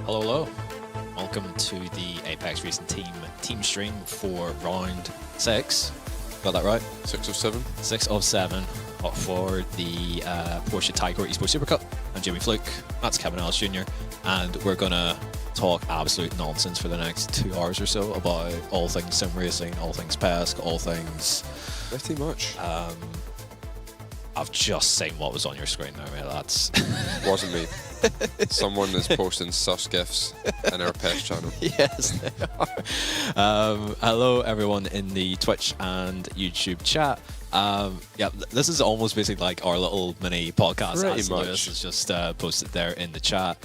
Hello, hello. Welcome to the Apex Racing team stream for round 6. Got that right? 6 of 7. 6 of 7 for the Porsche Heuer Esports Supercup. I'm Jimmy Fluke. That's Kevin Ellis Jr. And we're gonna talk absolute nonsense for the next 2 hours or so about all things sim racing, all things PESC, all things. Pretty much. I've just seen what was on your screen there, mate. That's Wasn't me. Someone is posting sus gifs in our PESC channel. Yes, they are. Hello, everyone in the Twitch and YouTube chat. Yeah, this is almost basically like our little mini podcast. Pretty much. This is just posted there in the chat.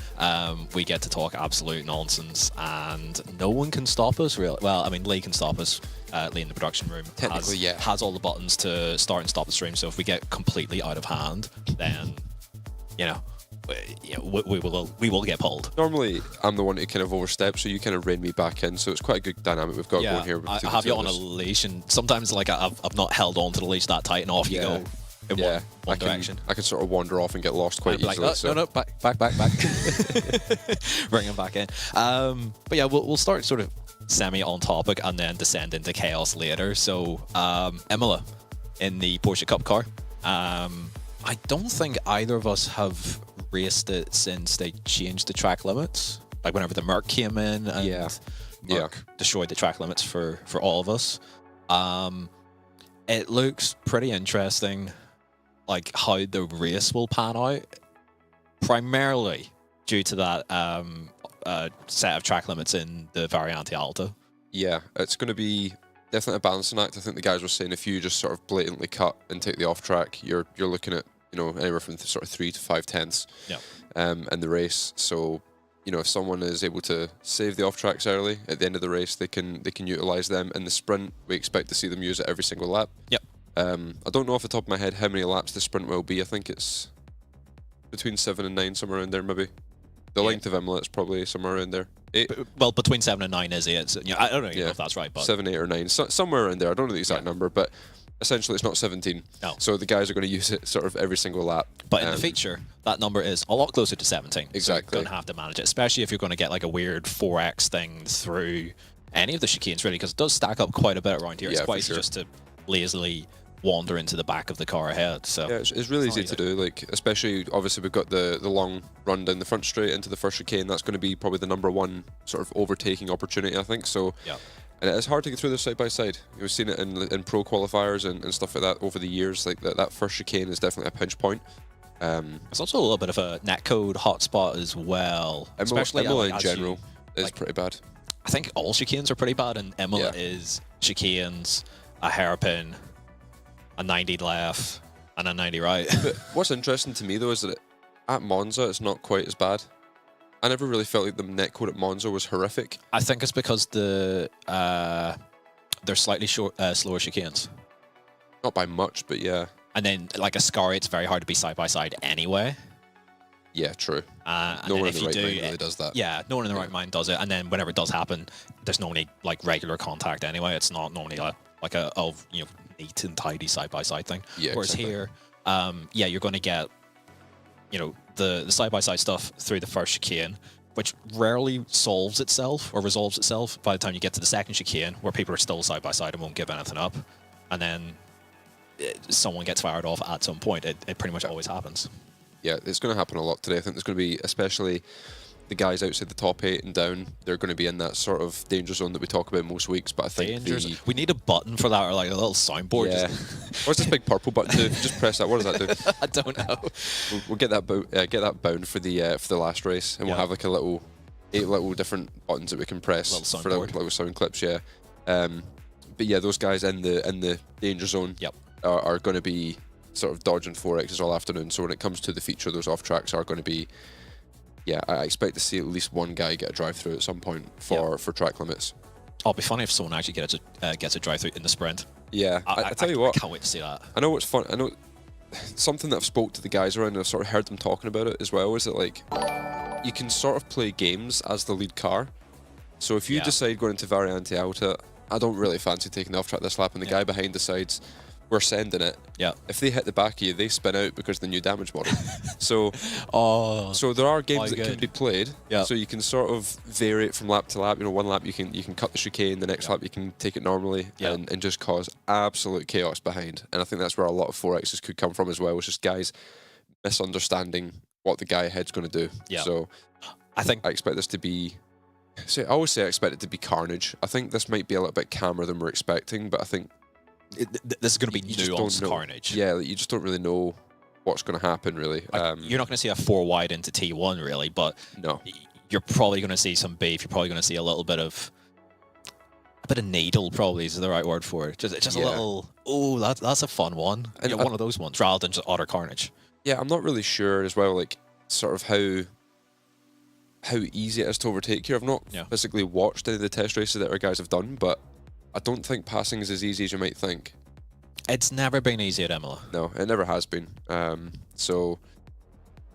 We get to talk absolute nonsense, and no one can stop us, really. Well, I mean, Lee can stop us. Lee in the production room Technically, has all the buttons to start and stop the stream. So if we get completely out of hand, then we will get pulled. Normally, I'm the one who kind of oversteps, so you kind of rein me back in. So it's quite a good dynamic we've got going here. I have you on a leash, and sometimes like I've not held on to the leash that tight, and off you go in one direction. I can sort of wander off and get lost quite easily. Like, no, back. Bring him back in. But yeah, we'll start sort of semi on topic and then descend into chaos later. So Imola in the Porsche Cup car. I don't think either of us have raced it since they changed the track limits. Like whenever the Merc came in and Merc destroyed the track limits for all of us. It looks pretty interesting, like how the race will pan out, primarily due to that set of track limits in the Variante Alta. Yeah, it's going to be definitely a balancing act. I think the guys were saying if you just sort of blatantly cut and take the off track, you're looking at anywhere from sort of 3 to 5 tenths in the race. So if someone is able to save the off tracks early at the end of the race, they can utilize them. In the sprint, we expect to see them use it every single lap. Yep. I don't know off the top of my head how many laps the sprint will be. I think it's between 7 and 9, somewhere around there maybe. The length of Imola is probably somewhere around there. 8. Well, between 7 and 9 is 8. I don't know if that's right, but 7, 8, or 9, somewhere around there. I don't know the exact number, but essentially it's not 17. No. So the guys are going to use it sort of every single lap. But in the feature, that number is a lot closer to 17. Exactly. So you're going to have to manage it, especially if you're going to get like a weird 4x thing through any of the chicanes, really, because it does stack up quite a bit around here. It's quite easy just to lazily wander into the back of the car ahead. So yeah, it's really easy to do. Like, especially obviously we've got the long run down the front straight into the first chicane. That's going to be probably the #1 sort of overtaking opportunity, I think. So yeah. And it's hard to get through this side by side. We've seen it in pro qualifiers and stuff like that over the years. Like that first chicane is definitely a pinch point. It's also a little bit of a netcode hotspot as well. Imola in general is pretty bad. I think all chicanes are pretty bad, and Imola is chicanes, a hairpin, a 90 left, and a 90 right. But what's interesting to me though is that at Monza it's not quite as bad. I never really felt like the netcode at Monza was horrific. I think it's because they're slightly slower chicanes. Not by much, but yeah. And then like Ascari, it's very hard to be side by side anyway. Yeah, true. No one in the right mind really does that. Yeah, no one in the right mind does it. And then whenever it does happen, there's normally like regular contact anyway. It's not normally like a neat and tidy side by side thing. Yeah, whereas here, you're going to get the side by side stuff through the first chicane, which rarely solves itself or resolves itself by the time you get to the second chicane, where people are still side by side and won't give anything up, and then someone gets fired off at some point. It pretty much always happens. Yeah, it's going to happen a lot today. I think there's going to be, especially the guys outside the top 8 and down, they're going to be in that sort of danger zone that we talk about most weeks. But I think we need a button for that, or like a little soundboard. Yeah. What's this big purple button do? Just press that. What does that do? I don't know. We'll get that bound for the last race, and we'll have like 8 little different buttons that we can press for little sound clips. Yeah. But yeah, those guys in the danger zone are going to be sort of dodging 4Xs all afternoon. So when it comes to the feature, those off tracks are going to be. Yeah, I expect to see at least one guy get a drive through at some point for track limits. It'll be funny if someone actually gets a drive through in the sprint. Yeah, I tell you what, I can't wait to see that. I know what's fun. I know something that I've spoke to the guys around and I've sort of heard them talking about it as well. Is that like you can sort of play games as the lead car. So if you decide going into Variante Alta, I don't really fancy taking the off track this lap, and the guy behind decides, we're sending it. Yeah. If they hit the back of you, they spin out because of the new damage model. So, oh, so there are games that can be played. Yeah. So you can sort of vary it from lap to lap. You know, one lap you can cut the chicane, the next lap you can take it normally, and just cause absolute chaos behind. And I think that's where a lot of 4Xs could come from as well. It's just guys misunderstanding what the guy ahead's going to do. Yeah. So I expect this to be. I always say I expect it to be carnage. I think this might be a little bit calmer than we're expecting, but I think this is going to be nuanced carnage. Yeah, you just don't really know what's going to happen, really. You're not going to see a 4 wide into T1, really, but no, you're probably going to see some beef. You're probably going to see a bit of needle, probably is the right word for it. Just a little. Oh, that's a fun one. And one of those ones, rather than just utter carnage. Yeah, I'm not really sure as well, like sort of how easy it is to overtake here. I've not physically watched any of the test races that our guys have done, but I don't think passing is as easy as you might think. It's never been easy at Imola. No, it never has been. So,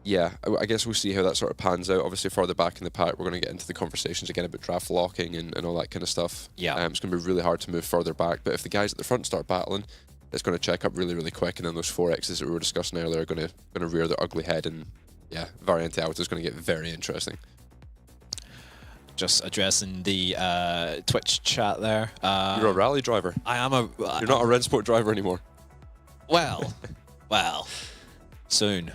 yeah, I guess we'll see how that sort of pans out. Obviously, further back in the pack, we're going to get into the conversations again about draft locking and all that kind of stuff. Yeah. It's going to be really hard to move further back, but if the guys at the front start battling, it's going to check up really, really quick, and then those 4Xs that we were discussing earlier are going to rear their ugly head, and yeah, Variante Auto is going to get very interesting. Just addressing the Twitch chat there. You're a rally driver. I am You're not a Rennsport driver anymore. Well, soon.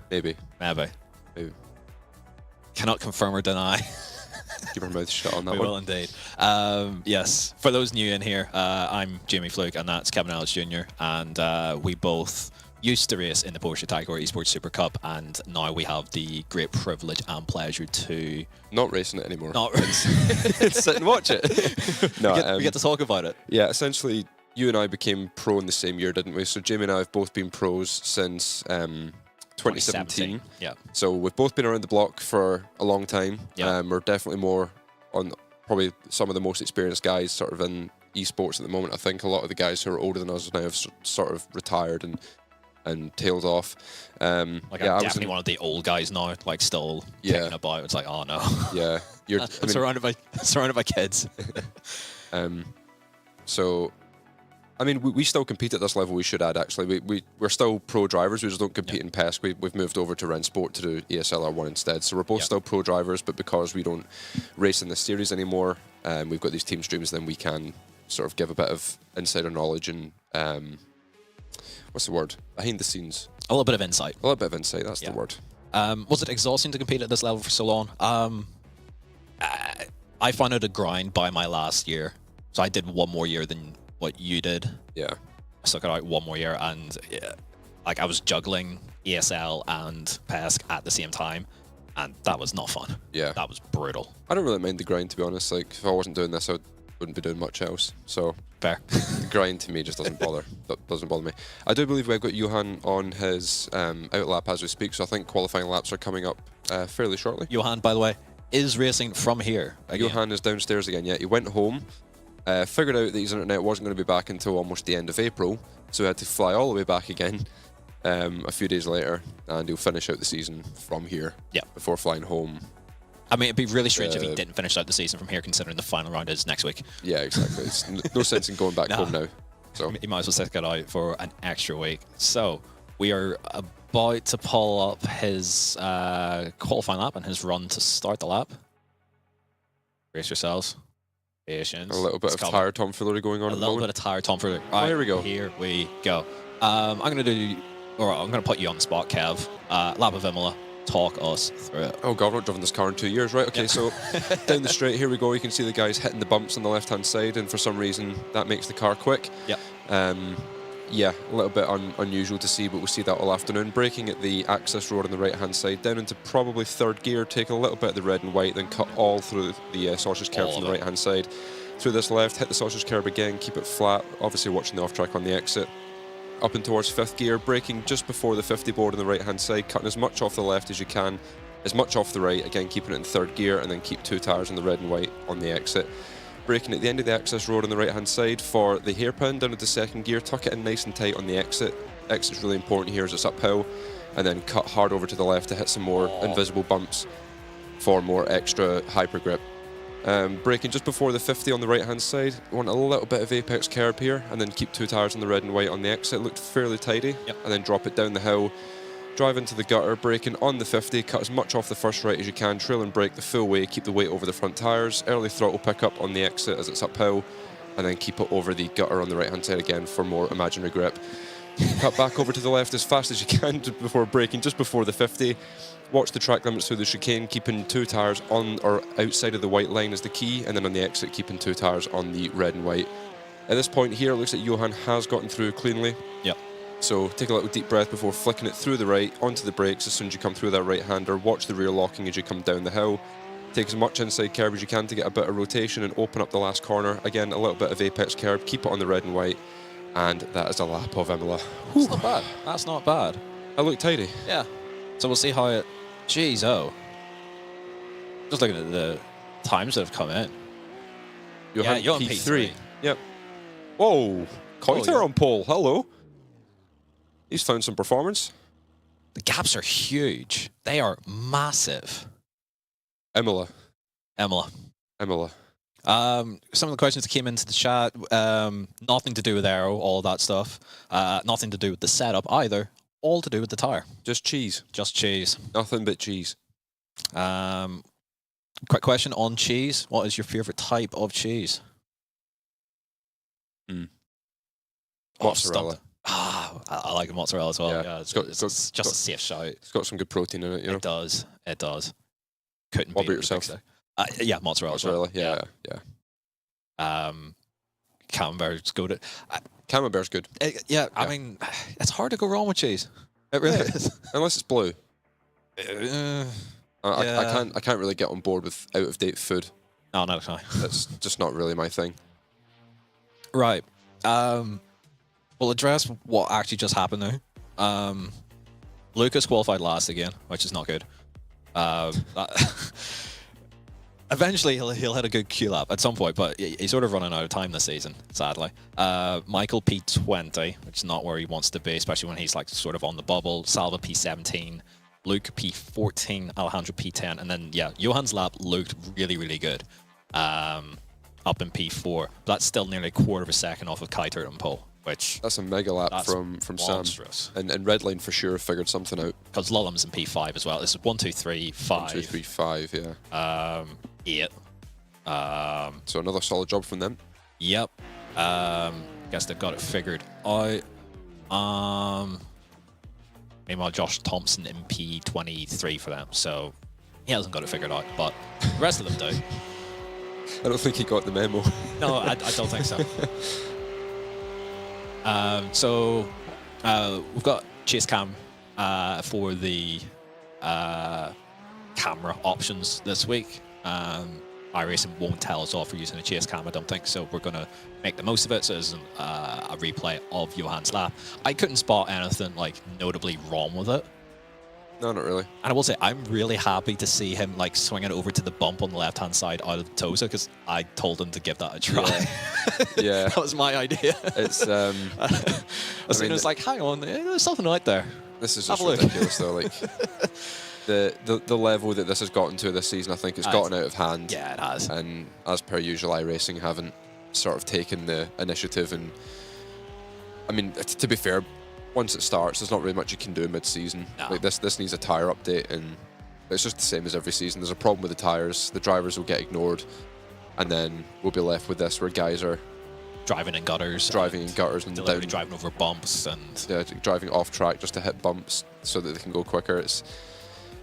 Maybe. Cannot confirm or deny. Keep our mouth shut on that we one. will indeed. Yes, for those new in here, I'm Jamie Fluke, and that's Kevin Ellis Jr., and we both used to race in the Porsche Heuer Esports Supercup, and now we have the great privilege and pleasure to not racing it anymore. Sit and watch it. No, we get to talk about it. Yeah, essentially, you and I became pro in the same year, didn't we? So Jamie and I have both been pros since 2017. Yeah. So we've both been around the block for a long time. Yeah. We're definitely more on probably some of the most experienced guys sort of in esports at the moment. I think a lot of the guys who are older than us now have sort of retired and tailed off. I'm definitely one of the old guys now, like still kicking about. It's like, oh no. Yeah. You're surrounded by kids. So I mean, we still compete at this level, we should add, actually. We're still pro drivers, we just don't compete in PESC. We've moved over to Rennsport to do ESL R1 instead. So we're both still pro drivers, but because we don't race in this series anymore, we've got these team streams, then we can sort of give a bit of insider knowledge and, what's the word? Behind the scenes. A little bit of insight. A little bit of insight, that's the word. Was it exhausting to compete at this level for so long? I found it a grind by my last year. So I did one more year than what you did. Yeah. I stuck it out one more year, and I was juggling ESL and PESC at the same time, and that was not fun. Yeah. That was brutal. I don't really mind the grind, to be honest. Like, if I wasn't doing this, I wouldn't be doing much else. So fair. The grind to me just doesn't bother. That doesn't bother me. I do believe we've got Johan on his out lap as we speak, so I think qualifying laps are coming up fairly shortly. Johan, by the way, is racing from here again. Johan is downstairs again. Yeah, he went home. Figured out that his internet wasn't going to be back until almost the end of April, so he had to fly all the way back again a few days later, and he'll finish out the season from here before flying home. I mean, it'd be really strange if he didn't finish out the season from here, considering the final round is next week. Yeah, exactly. It's no sense in going back home now. So he might as well stick it out for an extra week. So we are about to pull up his qualifying lap and his run to start the lap. Brace yourselves. Patience. A little bit of tire tomfoolery going on. A little bit of tire tomfoolery. Right, here we go. Here we go. I'm gonna put you on the spot, Kev. Lap of Imola. Talk us through it. Oh god, I've not driven this car in 2 years. Right, okay, so down the straight, here we go. You can see the guys hitting the bumps on the left-hand side, and for some reason, that makes the car quick. Yeah. Yeah, a little bit unusual to see, but we'll see that all afternoon. Braking at the access road on the right-hand side, down into probably third gear, take a little bit of the red and white, then cut all through the sausage curb from the right-hand side. Through this left, hit the sausage curb again, keep it flat, obviously watching the off-track on the exit. Up and towards fifth gear, braking just before the 50 board on the right-hand side, cutting as much off the left as you can, as much off the right, again keeping it in third gear, and then keep 2 tires on the red and white on the exit. Braking at the end of the access road on the right-hand side for the hairpin, down into second gear, tuck it in nice and tight on the exit. Exit's really important here as it's uphill, and then cut hard over to the left to hit some more invisible bumps for more extra hyper grip. Braking just before the 50 on the right-hand side. Want a little bit of apex curb here, and then keep 2 tyres on the red and white on the exit. Looked fairly tidy. Yep. And then drop it down the hill. Drive into the gutter, braking on the 50, cut as much off the first right as you can, trail and brake the full way, keep the weight over the front tyres, early throttle pickup on the exit as it's uphill, and then keep it over the gutter on the right-hand side again for more imaginary grip. Cut back over to the left as fast as you can before braking, just before the 50. Watch the track limits through the chicane, keeping 2 tyres on or outside of the white line is the key, and then on the exit, keeping 2 tyres on the red and white. At this point here, it looks like Johan has gotten through cleanly. Yep. So take a little deep breath before flicking it through the right, onto the brakes as soon as you come through that right-hander. Watch the rear locking as you come down the hill. Take as much inside curb as you can to get a bit of rotation and open up the last corner. Again, a little bit of apex curb, keep it on the red and white. And that is a lap of Imola. That's not bad. That's not bad. I look tidy. Yeah. So we'll see how it... Jeez, oh. Just looking at the times that have come in. You're on P3. Yep. Whoa. Coiter on pole. Hello. He's found some performance. The gaps are huge. They are massive. Imola. Some of the questions that came into the chat, nothing to do with aero, all that stuff. Nothing to do with the setup either. All to do with the tyre. Just cheese. Just cheese. Nothing but cheese. Quick question on cheese. What is your favourite type of cheese? Mozzarella. I like the mozzarella as well. Yeah, it's just a safe shout. It's got some good protein in it, you know. It does. It does. Couldn't What beat about yourself? Yeah, mozzarella. Mozzarella, Well. yeah. Camembert's good. Camembert's good. I mean, it's hard to go wrong with cheese. It really is. Unless it's blue. Yeah. I can't really get on board with out of date food. No, no, no. That's just not really my thing. Right. We'll address what actually just happened now. Lucas qualified last again, which is not good. Eventually, he'll hit a good Q lap at some point, but he's sort of running out of time this season, sadly. Michael P20, which is not where he wants to be, especially when he's like sort of on the bubble. Salva P17, Luke P14, Alejandro P10, and then Johan's lap looked really, really good. Up in P4, but that's still nearly a quarter of a second off of Kiter and pole. That's a mega lap from monstrous. Sam. And Redline for sure figured something out. Because Lulham's in P5 as well. This is 1, 2, 3, 5. 1, 2, 3, 5, yeah. 8. So another solid job from them. Yep. Guess they've got it figured out. Meanwhile, Josh Thompson in P23 for them. So he hasn't got it figured out, but the rest of them do. I don't think he got the memo. No, I don't think so. We've got chase cam for the camera options this week. iRacing won't tell us off for using a chase cam, I don't think, so we're going to make the most of it. So it's a replay of Johan's lap. I couldn't spot anything like notably wrong with it. No, not really. And I will say, I'm really happy to see him like swinging over to the bump on the left-hand side out of the Tosa, because I told him to give that a try. Yeah. That was my idea. It's as soon as like, hang on, there's something out there. This is just ridiculous though. Like the level that this has gotten to this season, I think it's gotten out of hand. Yeah, it has. And as per usual, iRacing haven't sort of taken the initiative. And I mean, to be fair, once it starts, there's not really much you can do mid-season. No. Like this needs a tyre update, and it's just the same as every season. There's a problem with the tyres. The drivers will get ignored, and then we'll be left with this where guys are driving in gutters, and deliberately driving over bumps, and driving off track just to hit bumps so that they can go quicker.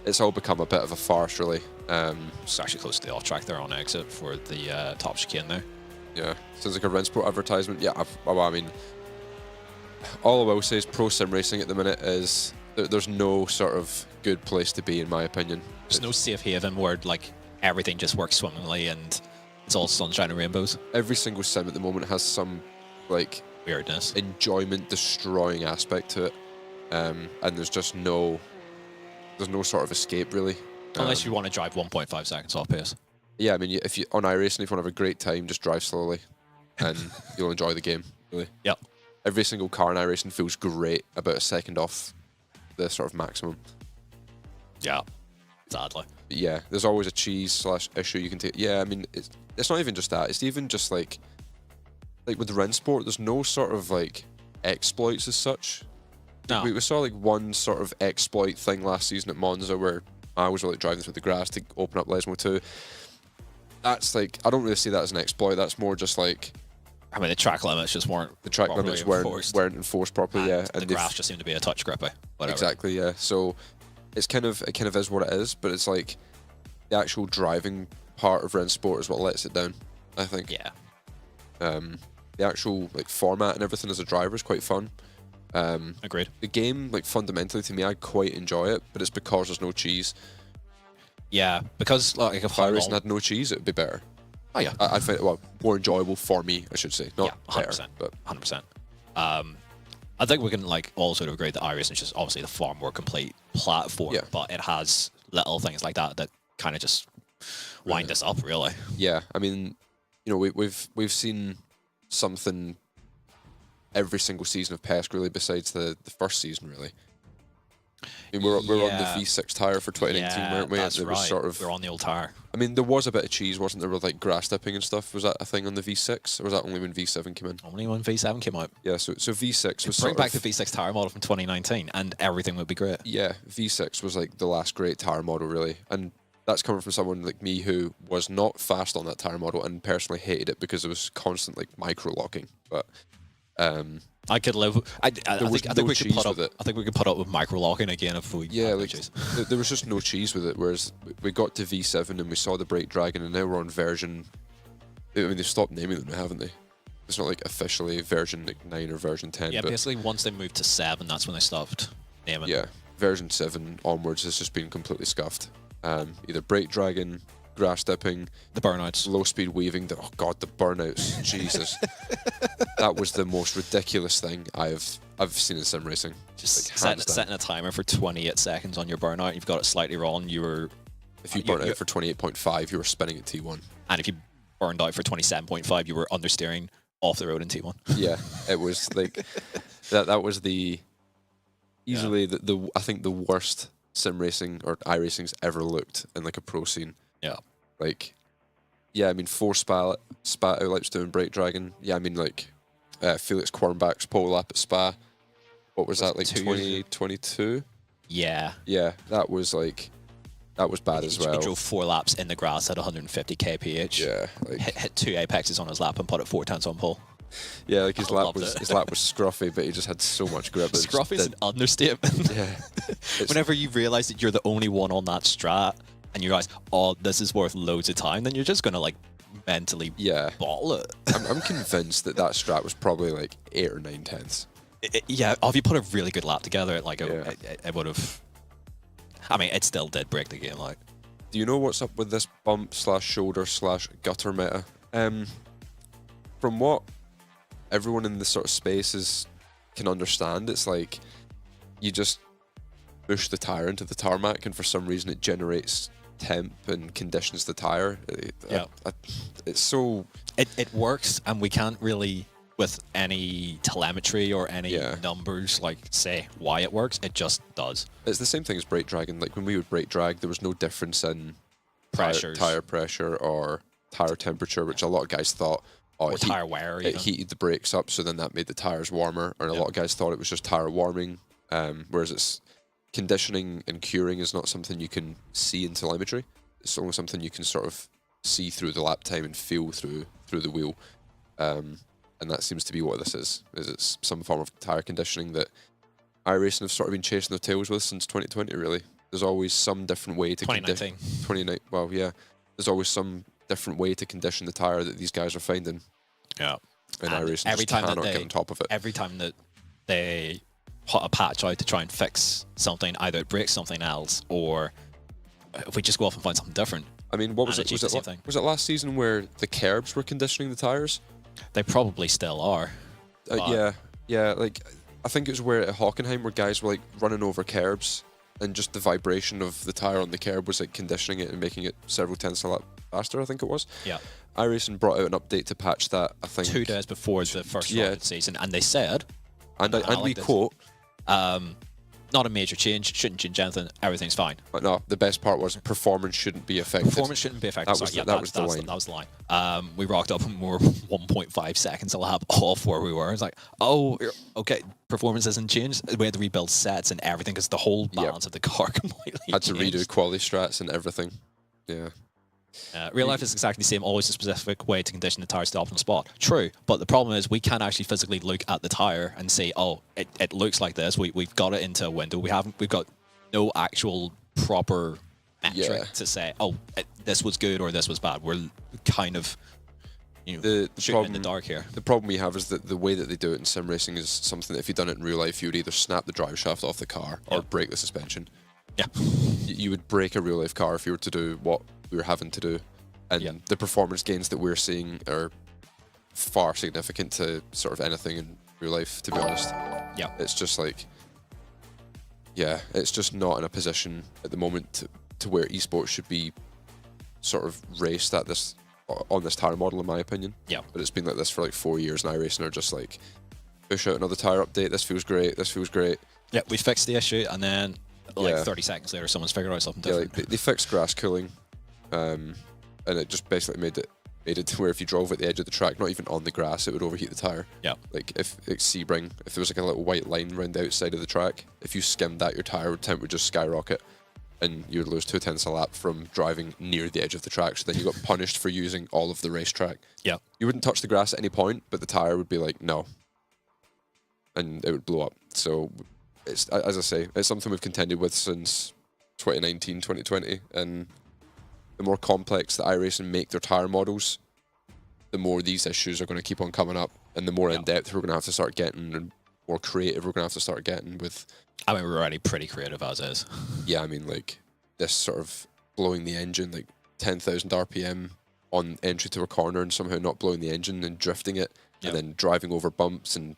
It's all become a bit of a farce, really. It's actually close to the off track there on exit for the top chicane now. Yeah, sounds like a Rennsport advertisement. Yeah, I mean, all I will say is pro sim racing at the minute is there's no sort of good place to be, in my opinion. There's no safe haven where like everything just works swimmingly and it's all sunshine and rainbows. Every single sim at the moment has some like weirdness, enjoyment destroying aspect to it, and there's just no sort of escape really. Unless you want to drive 1.5 seconds off pace. Yeah, I mean, if you on iRacing, if you want to have a great time, just drive slowly, and you'll enjoy the game. Really. Yep. Every single car in iRacing feels great about a second off the sort of maximum. Yeah. Sadly. But yeah, there's always a cheese / issue you can take. Yeah, I mean, it's not even just that. It's even just like with Rennsport, there's no sort of like exploits as such. No. We saw like one sort of exploit thing last season at Monza where I was like driving through the grass to open up Lesmo 2. That's like, I don't really see that as an exploit. That's more just like, I mean, the track limits just weren't. The track limits weren't enforced properly. And yeah, the grass just seemed to be a touch grippy. Whatever. Exactly. Yeah. So it kind of is what it is, but it's like the actual driving part of Rennsport is what lets it down, I think. Yeah. The actual like format and everything as a driver is quite fun. Agreed. The game, like fundamentally to me, I quite enjoy it, but it's because there's no cheese. Yeah, because like if iRacing had no cheese, it would be better. Oh yeah, I find it more enjoyable for me, I should say. Not 100%, better, but 100%. I think we can like all sort of agree that iRacing is just obviously the far more complete platform, but it has little things like that that kind of just wind us up, really. Yeah, I mean, you know, we've seen something every single season of PESC, really, besides the first season, really. I mean, we're on the V6 tyre for 2019, weren't we? That's right. Sort of, we're on the old tyre. I mean, there was a bit of cheese, wasn't there, with like grass dipping and stuff? Was that a thing on the V6, or was that only when V7 came in? Only when V7 came out. Yeah, so V6 was bring back the V6 tyre model from 2019, and everything would be great. Yeah, V6 was like the last great tyre model, really, and that's coming from someone like me who was not fast on that tyre model and personally hated it because it was constant like micro locking. But I could live. I think we could put up. I think we could put up with micro locking again if we. Yeah, like there was just no cheese with it. Whereas we got to V7 and we saw the Brake Dragon, and now we're on version. I mean, they've stopped naming them, haven't they? It's not like officially version like 9 or version 10. Yeah, but basically once they moved to 7, that's when they stopped naming. Yeah, version 7 onwards has just been completely scuffed. Either Brake Dragon, grass dipping, the burnouts, low speed weaving. Oh god, the burnouts! Jesus, that was the most ridiculous thing I've seen in sim racing. Just like, setting a timer for 28 seconds on your burnout. You've got it slightly wrong. If you burnt out for 28.5, you were spinning at T1. And if you burned out for 27.5, you were understeering off the road in T1. Yeah, it was like that was easily the I think the worst sim racing or iRacing's ever looked in like a pro scene. Yeah. Like, yeah, I mean, 4 spat out laps doing Brake Dragon. Yeah, I mean, like, Felix Quirnbach's pole lap at Spa. What was that, like 2022? Yeah. Yeah, that was bad as well. He drove 4 laps in the grass at 150 kph. Yeah. Like, hit 2 apexes on his lap and put it 4 times on pole. Yeah, like his lap was scruffy, but he just had so much grip. Scruffy is an understatement. Yeah. Whenever you realise that you're the only one on that strat, and you realize, oh, this is worth loads of time, then you're just going to, like, mentally bottle it. I'm convinced that strat was probably, like, 8 or 9 tenths. Yeah, if you put a really good lap together, like, it would have... I mean, it still did break the game, like. Do you know what's up with this bump / shoulder / gutter meta? From what everyone in this sort of space can understand, it's like you just push the tyre into the tarmac, and for some reason it generates temp and conditions the tyre. It's so... It works, and we can't really, with any telemetry or any numbers, like, say why it works. It just does. It's the same thing as Brake Dragon. Like, when we would brake drag, there was no difference in tyre pressure or tyre temperature, which a lot of guys thought, or tyre wear. It heated the brakes up, so then that made the tyres warmer. And a lot of guys thought it was just tyre warming, whereas it's... Conditioning and curing is not something you can see in telemetry. It's only something you can sort of see through the lap time and feel through the wheel. And that seems to be what this is it's some form of tyre conditioning that iRacing have sort of been chasing their tails with since 2020, really. There's always some different way to 2019. Well, yeah. There's always some different way to condition the tyre that these guys are finding. Yeah. And iRacing just cannot get on top of it. Every time that they put a patch out to try and fix something, either it breaks something else, or if we just go off and find something different. I mean, what was it? Was it last season where the kerbs were conditioning the tyres? They probably still are. Yeah. Like, I think it was where at Hockenheim where guys were like running over kerbs, and just the vibration of the tyre on the kerb was like conditioning it and making it several tenths a lap faster, I think it was. Yeah. iRacing brought out an update to patch that, I think 2 days before the first season, and they said, and we quote, not a major change, shouldn't change anything, everything's fine. But no, the best part was performance shouldn't be affected. Performance shouldn't be affected. That was the line. That was the line. We rocked up and we were 1.5 seconds a lap off where we were. It's like, oh, okay, performance hasn't changed. We had to rebuild sets and everything because the whole balance of the car completely had to changed. redo quality strats and everything. Yeah. Real life is exactly the same, always a specific way to condition the tires to the optimal spot. True, but the problem is we can't actually physically look at the tire and say, oh, it looks like this. We've got it into a window. We've got no actual proper metric to say, oh, this was good or this was bad. We're kind of the shooting problem, in the dark here. The problem we have is that the way that they do it in sim racing is something that if you'd done it in real life, you would either snap the drive shaft off the car or break the suspension. Yeah. You would break a real life car if you were to do what we were having to do. And the performance gains that we're seeing are far significant to sort of anything in real life, to be honest. Yeah. It's just like, it's just not in a position at the moment to where esports should be sort of raced at this, on this tyre model, in my opinion. Yeah. But it's been like this for like 4 years, and iRacing are just like, push out another tyre update, this feels great, this feels great. Yeah, we fixed the issue, and then like 30 seconds later, someone's figured out something different. Yeah, like they fixed grass cooling, and it just basically made it to where if you drove at the edge of the track, not even on the grass, it would overheat the tyre. Yeah. Like if Sebring, if there was like a little white line around the outside of the track, if you skimmed that, your tyre temp would just skyrocket, and you would lose 0.2 a lap from driving near the edge of the track. So then you got punished for using all of the racetrack. Yeah. You wouldn't touch the grass at any point, but the tyre would be like, no. And it would blow up. So it's, as I say, it's something we've contended with since 2019, 2020, and the more complex that iRacing make their tyre models, the more these issues are going to keep on coming up, and the more in-depth we're going to have to start getting, and more creative we're going to have to start getting with... I mean, we're already pretty creative as is. Yeah, I mean, like, this sort of blowing the engine, like 10,000 RPM on entry to a corner and somehow not blowing the engine and drifting it, and then driving over bumps and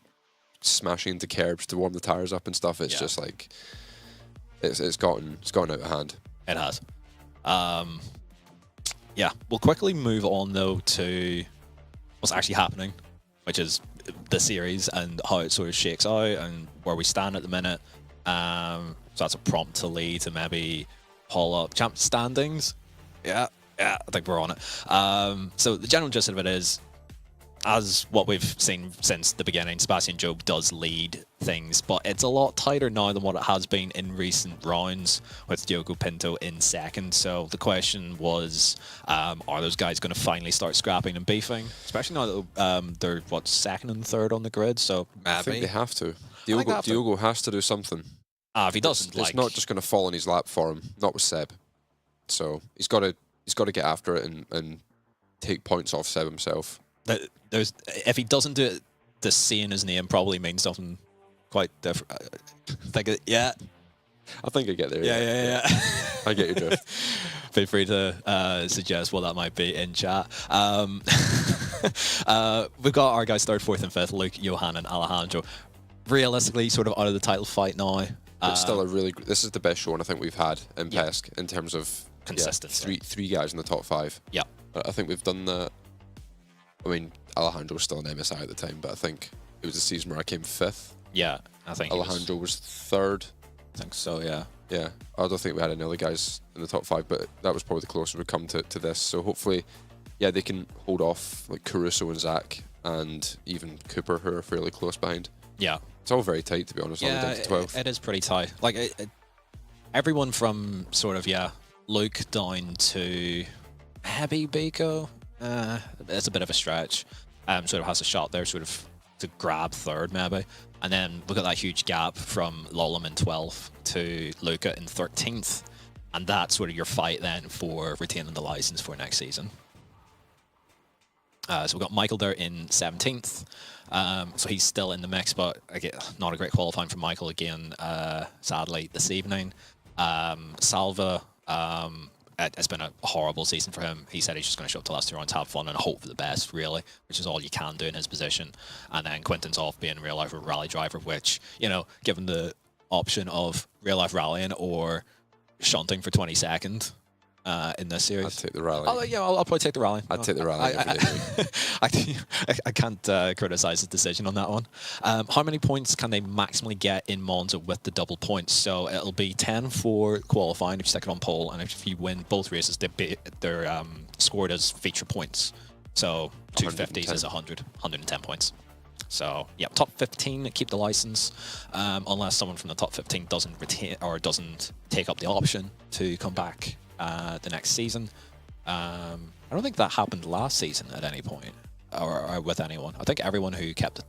smashing into curbs to warm the tyres up and stuff. It's just like... It's gotten out of hand. It has. Yeah, we'll quickly move on though to what's actually happening, which is the series and how it sort of shakes out and where we stand at the minute. So that's a prompt to lead to maybe haul up champ standings. Yeah, I think we're on it. So the general gist of it is, as what we've seen since the beginning, Sebastian Job does lead things, but it's a lot tighter now than what it has been in recent rounds with Diogo Pinto in second. So the question was, are those guys going to finally start scrapping and beefing? Especially now that they're, second and third on the grid, so maybe. I think they have to. Diogo has to do something. If he doesn't, it's not just going to fall in his lap for him, not with Seb. So he's got to get after it and take points off Seb himself. If he doesn't do it, the C in his name probably means something quite different. I think I get there. Yeah. I get your drift. Feel free to suggest what that might be in chat. We've got our guys third, fourth, and fifth: Luke, Johan, and Alejandro. Realistically, sort of out of the title fight now. It's still this is the best showing I think we've had in PESC in terms of consistency. Three guys in the top 5. Yeah, I think we've done that. I mean, Alejandro was still an MSI at the time, but I think it was a season where I came 5th. Yeah, I think Alejandro was 3rd. I think so, yeah. Yeah, I don't think we had any other guys in the top 5, but that was probably the closest we've come to this. So hopefully, they can hold off like Caruso and Zach and even Cooper, who are fairly close behind. Yeah. It's all very tight, to be honest. Yeah, down to 12. It is pretty tight. Like, everyone from sort of, Luke down to maybe Biko. It's a bit of a stretch. Sort of has a shot there, sort of to grab 3rd maybe. And then look at that huge gap from Lolam in 12th to Luca in 13th. And that's sort of your fight then for retaining the license for next season. So we've got Michael there in 17th. So he's still in the mix, but again, not a great qualifying for Michael again, sadly, this evening. Salva, it's been a horrible season for him. He said he's just going to show up to the last 2 rounds, have fun, and hope for the best, really, which is all you can do in his position. And then Quinton's off being a real-life rally driver, which, given the option of real-life rallying or shunting for 22nd, in this series. I'd take the rally. I'll probably take the rally. I'd take the rally. I can't criticize his decision on that one. How many points can they maximally get in Monza with the double points? So it'll be 10 for qualifying if you stick it on pole, and if you win both races, they're scored as feature points. So 250s is 110 points. So yeah, top 15 keep the license, unless someone from the top 15 doesn't retain or doesn't take up the option to come back the next season. I don't think that happened last season at any point, or with anyone. I think everyone who kept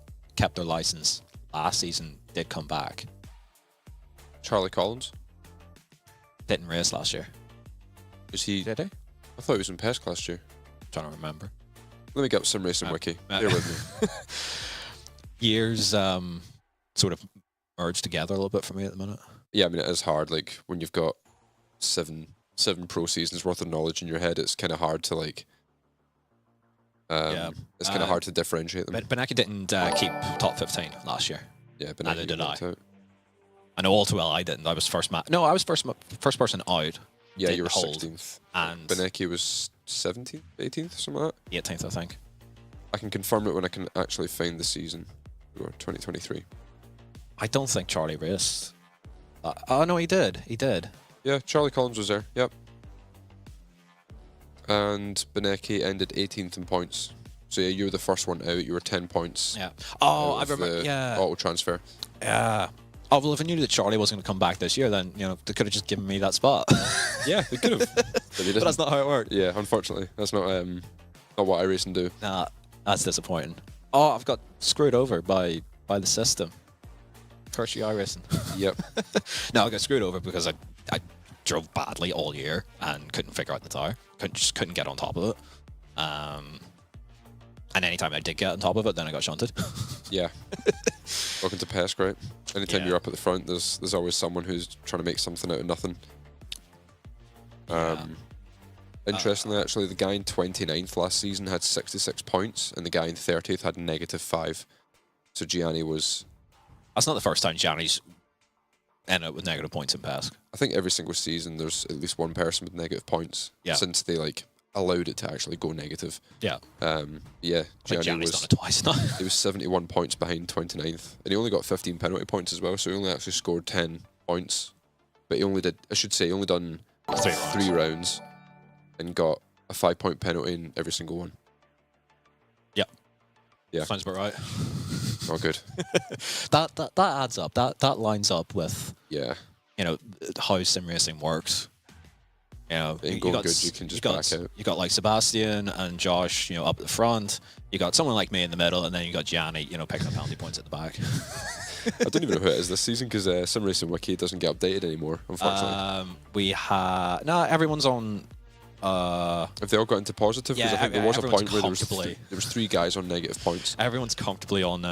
their license last season did come back. Charlie Collins Didn't race last year. Is he? Did he? I thought he was in PESC last year. Trying to remember. Let me get up some racing wiki. Bear with me. Years sort of merged together a little bit for me at the minute. Yeah, I mean it is hard. Like when you've got seven pro seasons worth of knowledge in your head, it's kind of hard to like. It's kind of hard to differentiate them. Benecchi didn't keep top 15 last year. Yeah, but neither did I. I know all too well I didn't. I was first first person out. Yeah, you were 16th. And Benecchi was 17th, 18th, something like that. 18th, I think. I can confirm it when I can actually find the season. Or 2023. I don't think Charlie raced. Oh no, he did. He did. Yeah, Charlie Collins was there. Yep. And Benecchi ended 18th in points. So yeah, you were the first one out. You were 10 points. Yeah. Oh, I remember. Yeah. Auto transfer. Yeah. Oh well, if I knew that Charlie wasn't going to come back this year, then they could have just given me that spot. Yeah, they could have. But that's not how it worked. Yeah, unfortunately, that's not what iRacing do. Nah, that's disappointing. Oh, I've got screwed over by the system. Porsche iRacing. Yep. No, I got screwed over because I drove badly all year and couldn't figure out the tire. Couldn't get on top of it. And anytime I did get on top of it, then I got shunted. Yeah. Welcome to PESC, right? Anytime you're up at the front, there's always someone who's trying to make something out of nothing. Interestingly, actually, the guy in 29th last season had 66 points, and the guy in 30th had -5. So Gianni was... That's not the first time Gianni's ended up with negative points in PESC. I think every single season there's at least one person with negative points. Yeah. Since they allowed it to actually go negative. Yeah. Yeah. Gianni's done it twice now. He was 71 points behind 29th, and he only got 15 penalty points as well. So he only actually scored 10 points, but he only done 3 rounds. And got a 5-point penalty in every single one. Yeah. Yeah. Sounds about right. Oh, good. that adds up. That lines up with how sim racing works. You can just back out. You got like Sebastian and Josh, up at the front. You got someone like me in the middle, and then you got Gianni, picking up penalty points at the back. I don't even know who it is this season because Sim Racing Wiki doesn't get updated anymore, unfortunately. Everyone's on. Have they all got into positive? Because I think there was a point where there was 3 guys on negative points. Everyone's comfortably on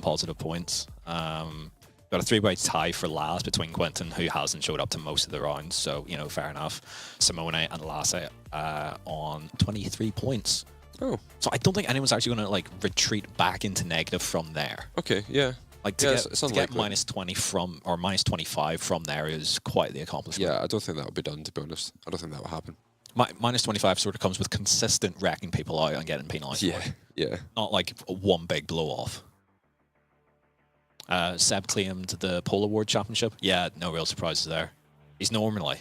positive points. Got a 3-way tie for last between Quentin, who hasn't showed up to most of the rounds, so fair enough. Simone and Lasse on 23 points. Oh, so I don't think anyone's actually going to retreat back into negative from there. Okay, yeah. To get minus 20 from or minus 25 from there is quite the accomplishment. Yeah, I don't think that will be done, to be honest. I don't think that will happen. Minus 25 sort of comes with consistent wrecking people out and getting penalised. Yeah. Not like one big blow off. Seb claimed the Pole Award Championship. Yeah, no real surprises there. He's normally,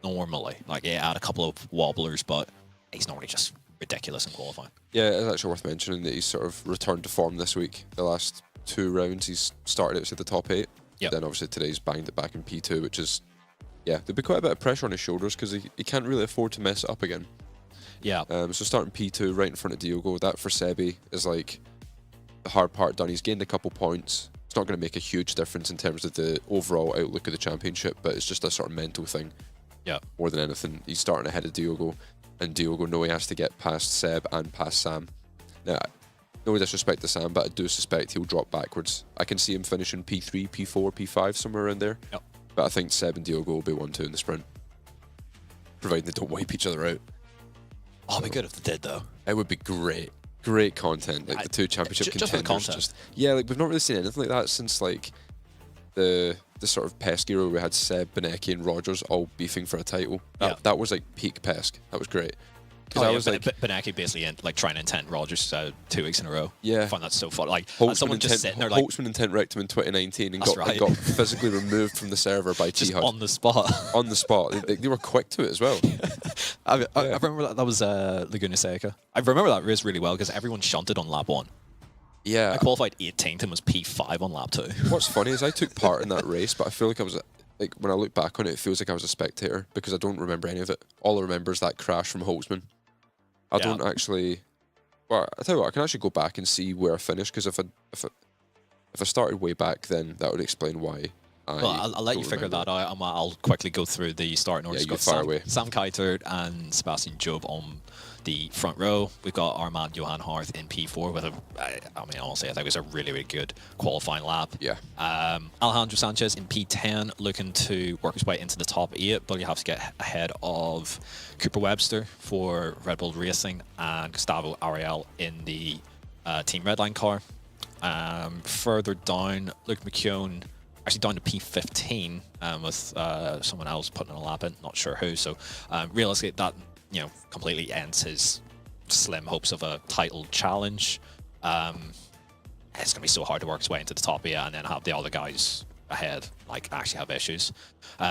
he had a couple of wobblers, but he's normally just ridiculous in qualifying. Yeah, it's actually worth mentioning that he's sort of returned to form this week. The last 2 rounds, he's started outside the top 8. Yep. Then obviously today's banged it back in P2, which is, there'd be quite a bit of pressure on his shoulders because he can't really afford to mess it up again. Yeah. So starting P2 right in front of Diogo, that for Sebi is the hard part done. He's gained a couple points. It's not going to make a huge difference in terms of the overall outlook of the championship, but it's just a sort of mental thing. Yeah. More than anything, he's starting ahead of Diogo, and Diogo know he has to get past Seb and past Sam. Now, no disrespect to Sam, but I do suspect he'll drop backwards. I can see him finishing P3, P4, P5, somewhere around there. Yep. But I think Seb and Diogo will be 1-2 in the sprint, providing they don't wipe each other out. Oh, it'd be good if they did, though. It would be great. Great content, the 2 championship contenders. Just for the content. We've not really seen anything like that since the sort of Pesk era where we had Seb, Benecki, and Rogers all beefing for a title. That was like peak Pesk. That was great. Because I was like, Benecki basically like trying to intent Rogers 2 weeks in a row. Yeah, I find that so fun. Like someone just sitting there, like Holtzman intent wrecked him in 2019 and got physically removed from the server by T Hut on the spot. On the spot, they were quick to it as well. I remember that was Laguna Seca. I remember that race really well because everyone shunted on lap 1. Yeah, I qualified 18th and was P5 on lap 2. What's funny is I took part in that race, but I feel like I was like, when I look back on it, it feels like I was a spectator because I don't remember any of it. All I remember is that crash from Holtzman. I don't actually. Well, I tell you what, I can actually go back and see where I finished because if I started way back, then that would explain why. I'll let you figure that out. I'll quickly go through the starting order. Yeah, you fire away. Sam Keitert and Sebastian Job on the front row. We've got our man Johan Harth in P4 with honestly, I think it was a really, really good qualifying lap. Yeah. Alejandro Sanchez in P10 looking to work his way into the top 8, but you have to get ahead of Cooper Webster for Red Bull Racing and Gustavo Ariel in the Team Redline car. Further down, Luke McKeown actually down to P15 with someone else putting a lap in, not sure who. So realistically, that completely ends his slim hopes of a title challenge. It's going to be so hard to work his way into the top 8 and then have the other guys ahead like actually have issues.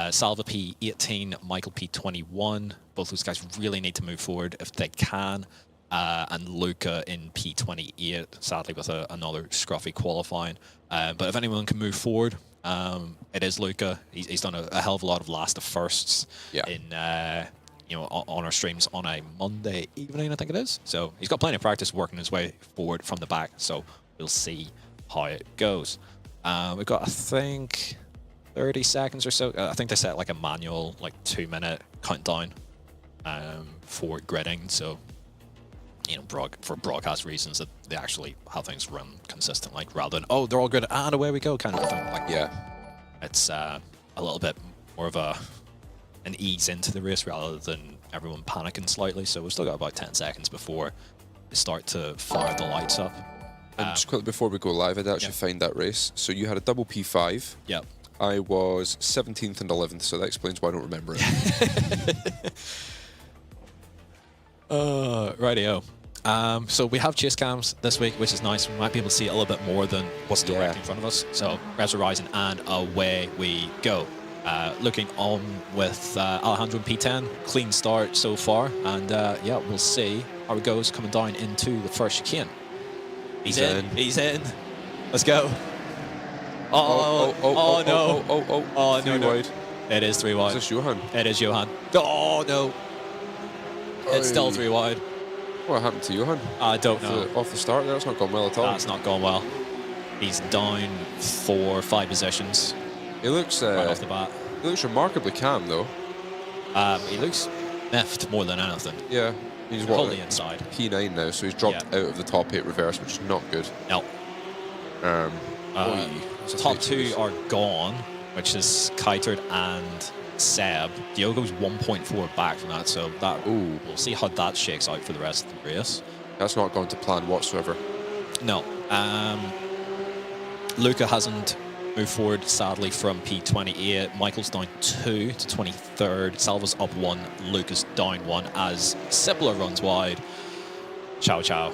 Salva P18, Michael P21. Both those guys really need to move forward if they can. And Luca in P28, sadly with another scruffy qualifying. But if anyone can move forward, it is Luca. He's done a hell of a lot of last of firsts in on our streams on a Monday evening, I think it is. So he's got plenty of practice working his way forward from the back. So we'll see how it goes. We've got, I think, 30 seconds or so. I think they set like a manual, like 2-minute countdown for gridding. So for broadcast reasons, that they actually have things run consistently rather than they're all good and away we go kind of thing. Like it's a little bit more of an ease into the race rather than everyone panicking slightly. So we've still got about 10 seconds before they start to fire the lights up. And just quickly before we go live, I'd actually find that race. So you had a double P5. Yep. I was 17th and 11th, so that explains why I don't remember it. Rightio. So we have chase cams this week, which is nice. We might be able to see a little bit more than what's directly in front of us. So Revs are rising and away we go. Looking on with Alejandro in P10. Clean start so far. And we'll see how it goes coming down into the first chicane. He's in. He's in. Let's go. No. Wide. It is 3 wide. Is this Johan? It is Johan. Oh, no. It's still 3 wide. What happened to Johan? I don't know. Off the start there, that's not gone well at all. That's not gone well. He's down 4 or 5 positions. He looks right off the bat. He looks remarkably calm though. He looks miffed more than anything. Yeah. He's fully inside. P9 now, so he's dropped out of the top 8 reverse, which is not good. No. Top 2 are gone, which is Keitert and Seb. Diogo's 1.4 back from that, so we'll see how that shakes out for the rest of the race. That's not going to plan whatsoever. No. Luca hasn't moved forward, sadly, from P28. Michael's down 2 to 23rd. Salva's up 1. Luca's down 1 as Sibler runs wide. Ciao.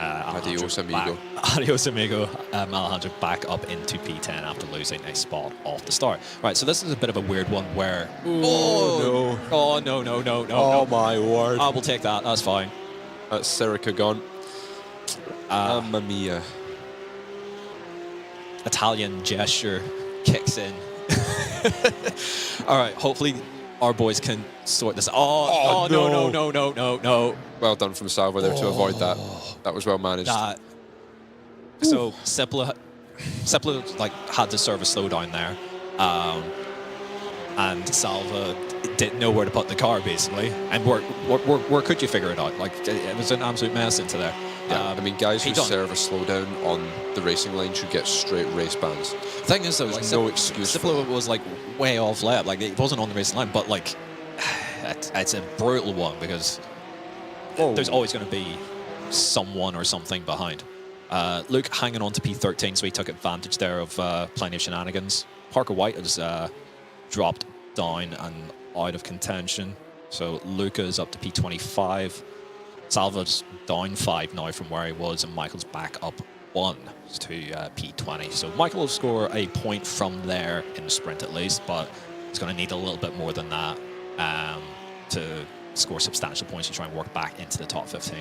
Adios, amigo. Adios, amigo. Alejandro back up into P10 after losing a spot off the start. Right, so this is a bit of a weird one where... no. Oh, no. Oh, my word. I will take that. That's fine. That's Serica gone. Mamma mia. Italian gesture kicks in. All right, hopefully our boys can sort this. No. Well done from Salva there to avoid that. That was well managed. So Sepla had to serve a slowdown there, and Salva didn't know where to put the car basically. And where could you figure it out? Like it was an absolute mess into there. Yeah, I mean, guys who serve a slowdown on the racing line should get straight race bans. The thing is, though, there's no excuse. Siplo was like way off lap. Like it wasn't on the racing line, but like it's a brutal one because there's always going to be someone or something behind. Luke hanging on to P13, so he took advantage there of plenty of shenanigans. Parker White has dropped down and out of contention, so Luca is up to P25. Salva's down 5 now from where he was, and Michael's back up 1 to P20. So Michael will score a point from there in the sprint at least, but he's going to need a little bit more than that to score substantial points to try and work back into the top 15.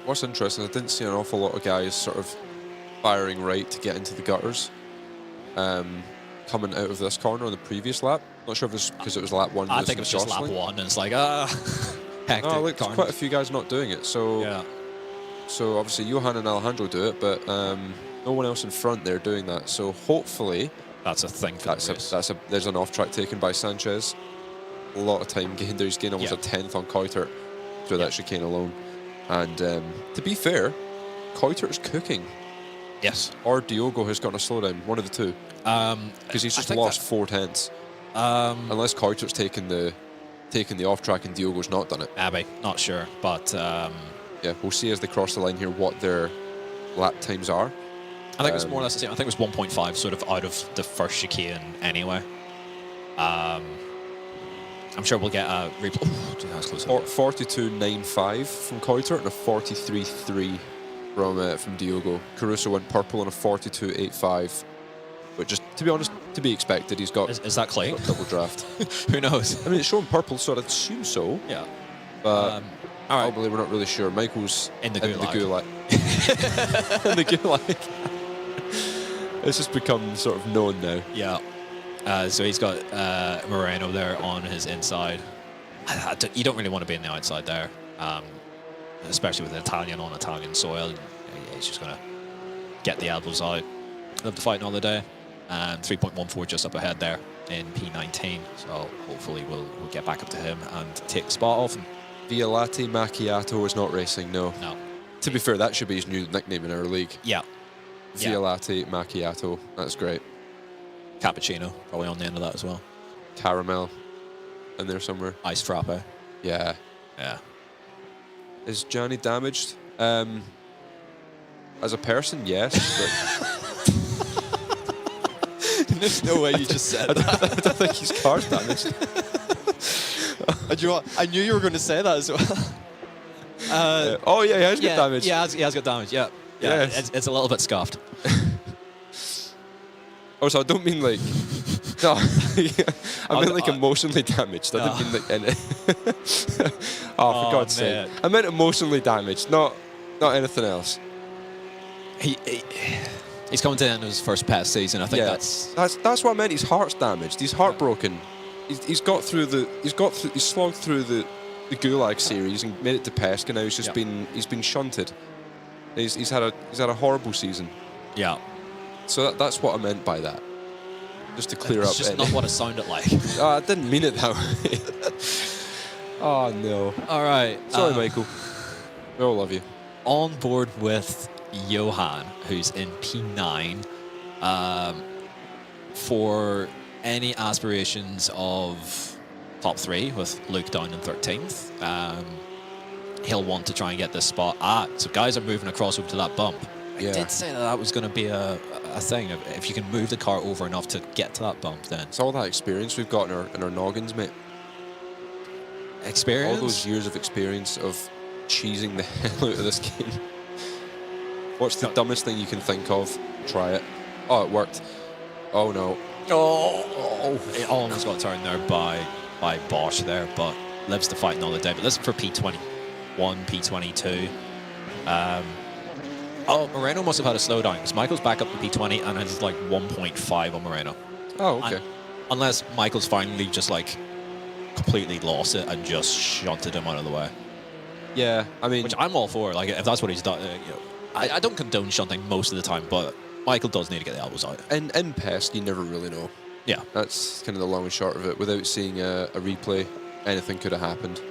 What's interesting, I didn't see an awful lot of guys sort of firing right to get into the gutters coming out of this corner on the previous lap. Not sure if it's because it was lap 1. I think it was just lap 1, and it's like, hectic. No, look, quite a few guys not doing it. So, yeah. So obviously Johan and Alejandro do it, but no one else in front there doing that. So hopefully that's a thing. For there's an off track taken by Sanchez. A lot of time gained there. He's gained almost a 10th on Coiter through that chicane alone. And to be fair, Coiter's cooking. Yes. Or Diogo has gotten a slowdown. One of the two. Because he's just lost 4 tenths. Unless Coiter's taken the off track and Diogo's not done it. Abby, not sure, but yeah, we'll see as they cross the line here what their lap times are. I think it was more or less the same. I think it was 1.5 sort of out of the first chicane anyway. I'm sure we'll get a replay. Oh, dude, that was close. 42.95 from Coiter and a 43.3 from Diogo. Caruso went purple on a 42.85, but just to be honest, to be expected. He's got is that Clay? Double draft. Who knows? I mean, it's showing purple, so I'd assume so. Yeah. But all right. probably we're not really sure. Michael's in the gulag. In the gulag. It's just become sort of known now. Yeah. So he's got Moreno there on his inside. You don't really want to be on the outside there, especially with an Italian on Italian soil. He's just going to get the elbows out. Love to fight another day. And 3.14 just up ahead there in P19. So hopefully we'll get back up to him and take the spot off him. Via Latte Macchiato is not racing, no. No. To be fair, that should be his new nickname in our league. Yeah. Via Latte Macchiato. That's great. Cappuccino, probably on the end of that as well. Caramel in there somewhere. Ice frappe. Yeah. Yeah. Is Johnny damaged? As a person, yes, but... There's no way you just said that. I don't think his car's damaged. I knew you were going to say that as well. Oh, yeah, he has got damage. Yeah, he has got damage, yeah. Yes. It's a little bit scuffed. Oh, so I don't mean like... No, I meant like emotionally damaged. I didn't mean like... oh, for God's sake. I meant emotionally damaged, not anything else. He's coming to the end of his first PES season. I think that's what I meant. His heart's damaged. He's heartbroken. He's slogged through the Gulag series and made it to PES, and now he's just been shunted. He's had a horrible season. Yeah. So that's what I meant by that. Just to clear up. It's just not what it sounded like. I didn't mean it that way. Oh no. All right. Sorry, Michael. We all love you. On board with Johan, who's in P9, for any aspirations of top 3 with Luke down in 13th. He'll want to try and get this spot. So guys are moving across over to that bump. I did say that was going to be a thing. If you can move the car over enough to get to that bump, then it's all that experience we've got in our noggins, mate. Experience? All those years of experience of cheesing the hell out of this game. What's the dumbest thing you can think of? Try it. Oh, it worked. Oh no. Oh, it almost got turned there by Bosch there, but lives to fight another day. But listen for P21, P22. Oh, Moreno must have had a slowdown because Michael's back up to P20 and it's like 1.5 on Moreno. Oh, okay. Unless Michael's finally just like completely lost it and just shunted him out of the way. Yeah, I mean, which I'm all for. Like, if that's what he's done, I don't condone shunting most of the time, but Michael does need to get the elbows out. In PES, you never really know. Yeah, that's kind of the long and short of it. Without seeing a replay, anything could have happened.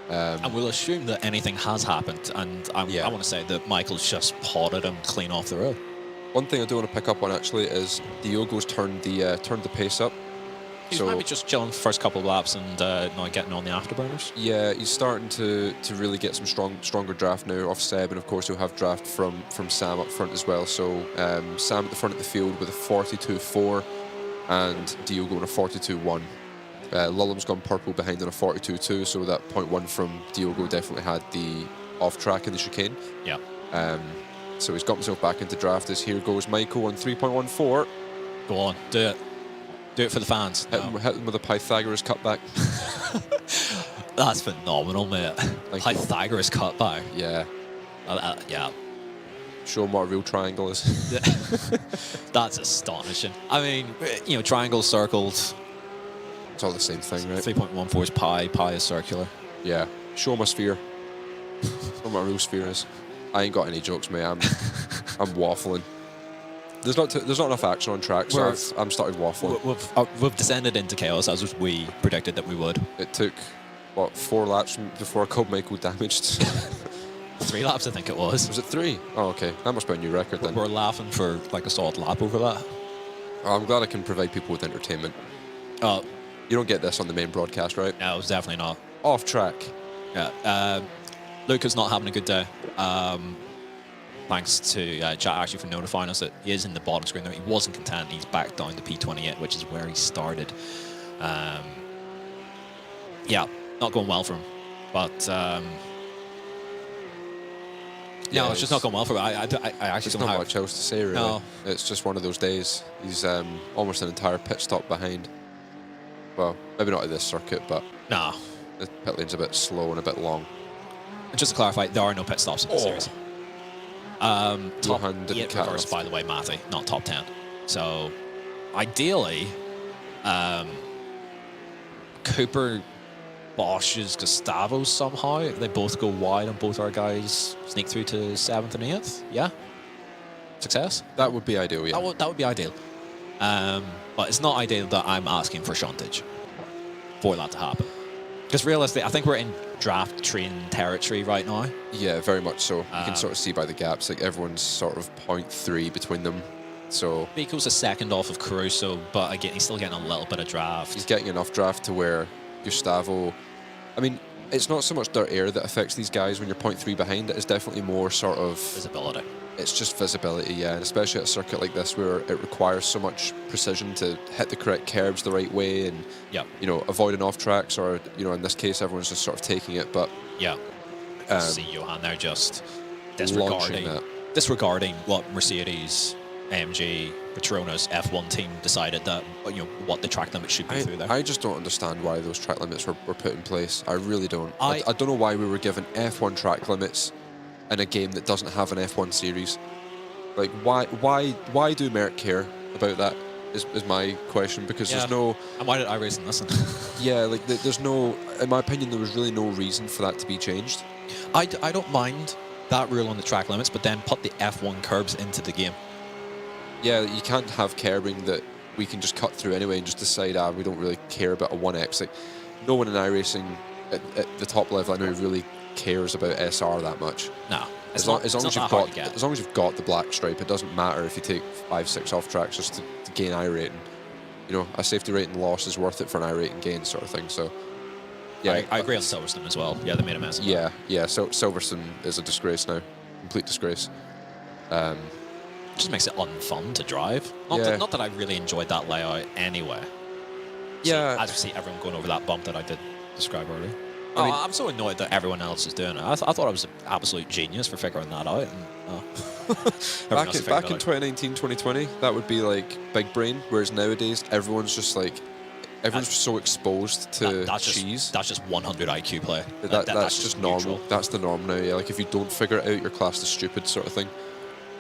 And we'll assume that anything has happened, and I want to say that Michael's just potted him clean off the road. One thing I do want to pick up on actually is Diogo's turned the pace up He's maybe just chilling first couple of laps and not getting on the afterburners. Yeah, he's starting to really get some stronger draft now off Seb, and of course he'll have draft from Sam up front as well. So Sam at the front of the field with a 42.4 and Dio going a 42.1. Lulham's gone purple behind on a 42.2, so that 0.1 from Diogo definitely had the off track in the chicane. Yeah. So he's got himself back into draft as here goes Michael on 3.14. Go on, do it. Do it for the fans. Hit him with a Pythagoras cutback. That's phenomenal, mate. Pythagoras cutback. Yeah. Yeah. Show him what a real triangle is. That's astonishing. I mean, you know, triangle, circled. It's all the same thing, right? 3.14 is pi. Pi is circular. Yeah. Show him a sphere. Show him what a real sphere is. I ain't got any jokes, mate. I'm waffling. There's not enough action on track, so I'm started waffling. We've descended into chaos as we predicted that we would. It took, what, 4 laps before I called Michael damaged? 3 laps, I think it was. Was it 3? Oh, okay. That must be a new record then. We're laughing for like a solid lap over that. Oh, I'm glad I can provide people with entertainment. You don't get this on the main broadcast, right? No, it's definitely not. Off track. Yeah. Luca's not having a good day. Thanks to chat actually for notifying us that he is in the bottom screen there. He wasn't content. He's back down to P28, which is where he started. Yeah, not going well for him. But no, it's just not going well for him. I actually don't have much else to say, really. No. It's just one of those days. He's almost an entire pit stop behind. Well, maybe not at this circuit, but no. The pit lane's a bit slow and a bit long. And just to clarify, there are no pit stops in the series. Top 8 reverse, by the way, Matty, not top 10. So, ideally, Cooper Bosch's Gustavo somehow. They both go wide and both our guys sneak through to 7th and 8th. Yeah? Success? That would be ideal, yeah. That would be ideal. But it's not ideal that I'm asking for shuntage for that to happen. Because realistically, I think we're in draft train territory right now. Yeah, very much so. You can sort of see by the gaps, like everyone's sort of 0.3 between them. So Biko's a second off of Caruso, but again, he's still getting a little bit of draft. He's getting enough draft to where Gustavo... I mean, it's not so much dirt air that affects these guys when you're 0.3 behind. It's definitely more sort of... visibility. It's just visibility, yeah, and especially at a circuit like this where it requires so much precision to hit the correct curbs the right way and, you know, avoiding off tracks, or, you know, in this case, everyone's just sort of taking it, but... Yeah. See Johan there just disregarding what Mercedes, AMG, Petronas F1 team decided that, you know, what the track limit should be through there. I just don't understand why those track limits were put in place. I really don't. I don't know why we were given F1 track limits in a game that doesn't have an F1 series. Like, why do Merck care about that is my question, because there's no... And why did iRacing listen? Yeah, like, there's no... In my opinion, there was really no reason for that to be changed. I don't mind that rule on the track limits, but then put the F1 curbs into the game. Yeah, you can't have curbing that we can just cut through anyway and just decide, we don't really care about a 1x. Like, no one in iRacing at the top level I know really cares about SR that much. No, as long as you've got the black stripe, it doesn't matter if you take 5-6 off tracks just to gain I rating. You know, a safety rating loss is worth it for an I rating gain, sort of thing. So, yeah, I agree on Silverstone as well. Yeah, they made a mess of that. Yeah. So Silverstone is a disgrace now, complete disgrace. Just makes it unfun to drive. Not that I really enjoyed that layout anyway. Yeah, as we see everyone going over that bump that I did describe earlier. I mean, I'm so annoyed that everyone else is doing it. I thought I was an absolute genius for figuring that out. And, back in 2019, 2020, that would be like big brain. Whereas nowadays, everyone's just like, everyone's so exposed to cheese. That's just 100 IQ play. That's just normal. That's the norm now. Yeah, like if you don't figure it out, you're classed as stupid, sort of thing.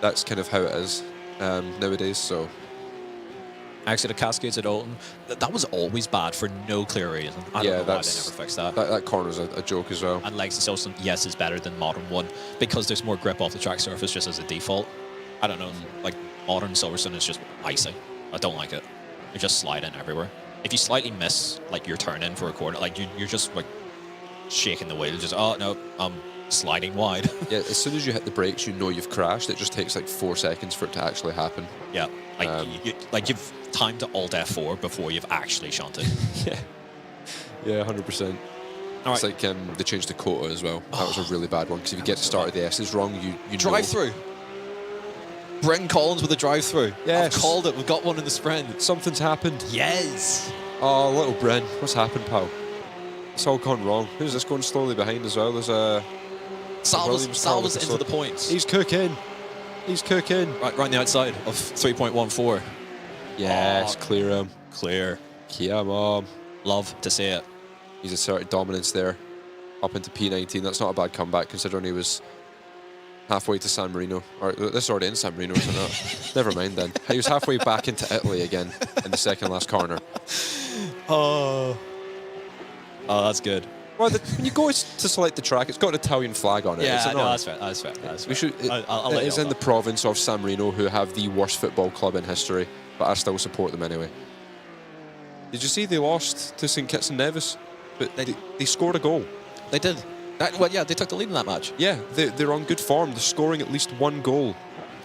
That's kind of how it is nowadays. So. Actually, the Cascades at Alton, that was always bad for no clear reason. I don't know why they never fixed that. That corner's a joke as well. And Legs and Silverstone, yes, is better than Modern 1 because there's more grip off the track surface just as a default. I don't know, like Modern Silverstone is just icing. I don't like it. You're just sliding everywhere. If you slightly miss like your turn in for a corner, like you're just like shaking the wheel, just, oh no, sliding wide. Yeah, as soon as you hit the brakes, you know you've crashed. It just takes like 4 seconds for it to actually happen. Yeah, like you've timed to Alt F4 before you've actually shunted. Yeah, 100%. It's like they changed the quota as well. That was a really bad one because if you get started the S's wrong, you drive through. Brenton Collins with a drive-through. Yes. I've called it. We've got one in the sprint. Something's happened. Yes. Oh, little Bren. What's happened, pal? It's all gone wrong. Who's this going slowly behind as well? There's a... Salva's into the points. He's cooking. He's cooking. Right on the outside of 3.14. Yes, clear him. Clear. Come on. Love to see it. He's asserted dominance there. Up into P19. That's not a bad comeback considering he was halfway to San Marino. Or this is already in San Marino, isn't it? Never mind then. He was halfway back into Italy again in the second last corner. Oh, that's good. Well, when you go to select the track, it's got an Italian flag on it. Yeah, no, that's fair. That's fair. We should. It's in the province of San Marino, who have the worst football club in history, but I still support them anyway. Did you see they lost to St Kitts and Nevis? But they scored a goal. They did. Well, yeah, they took the lead in that match. Yeah, they're on good form. They're scoring at least one goal.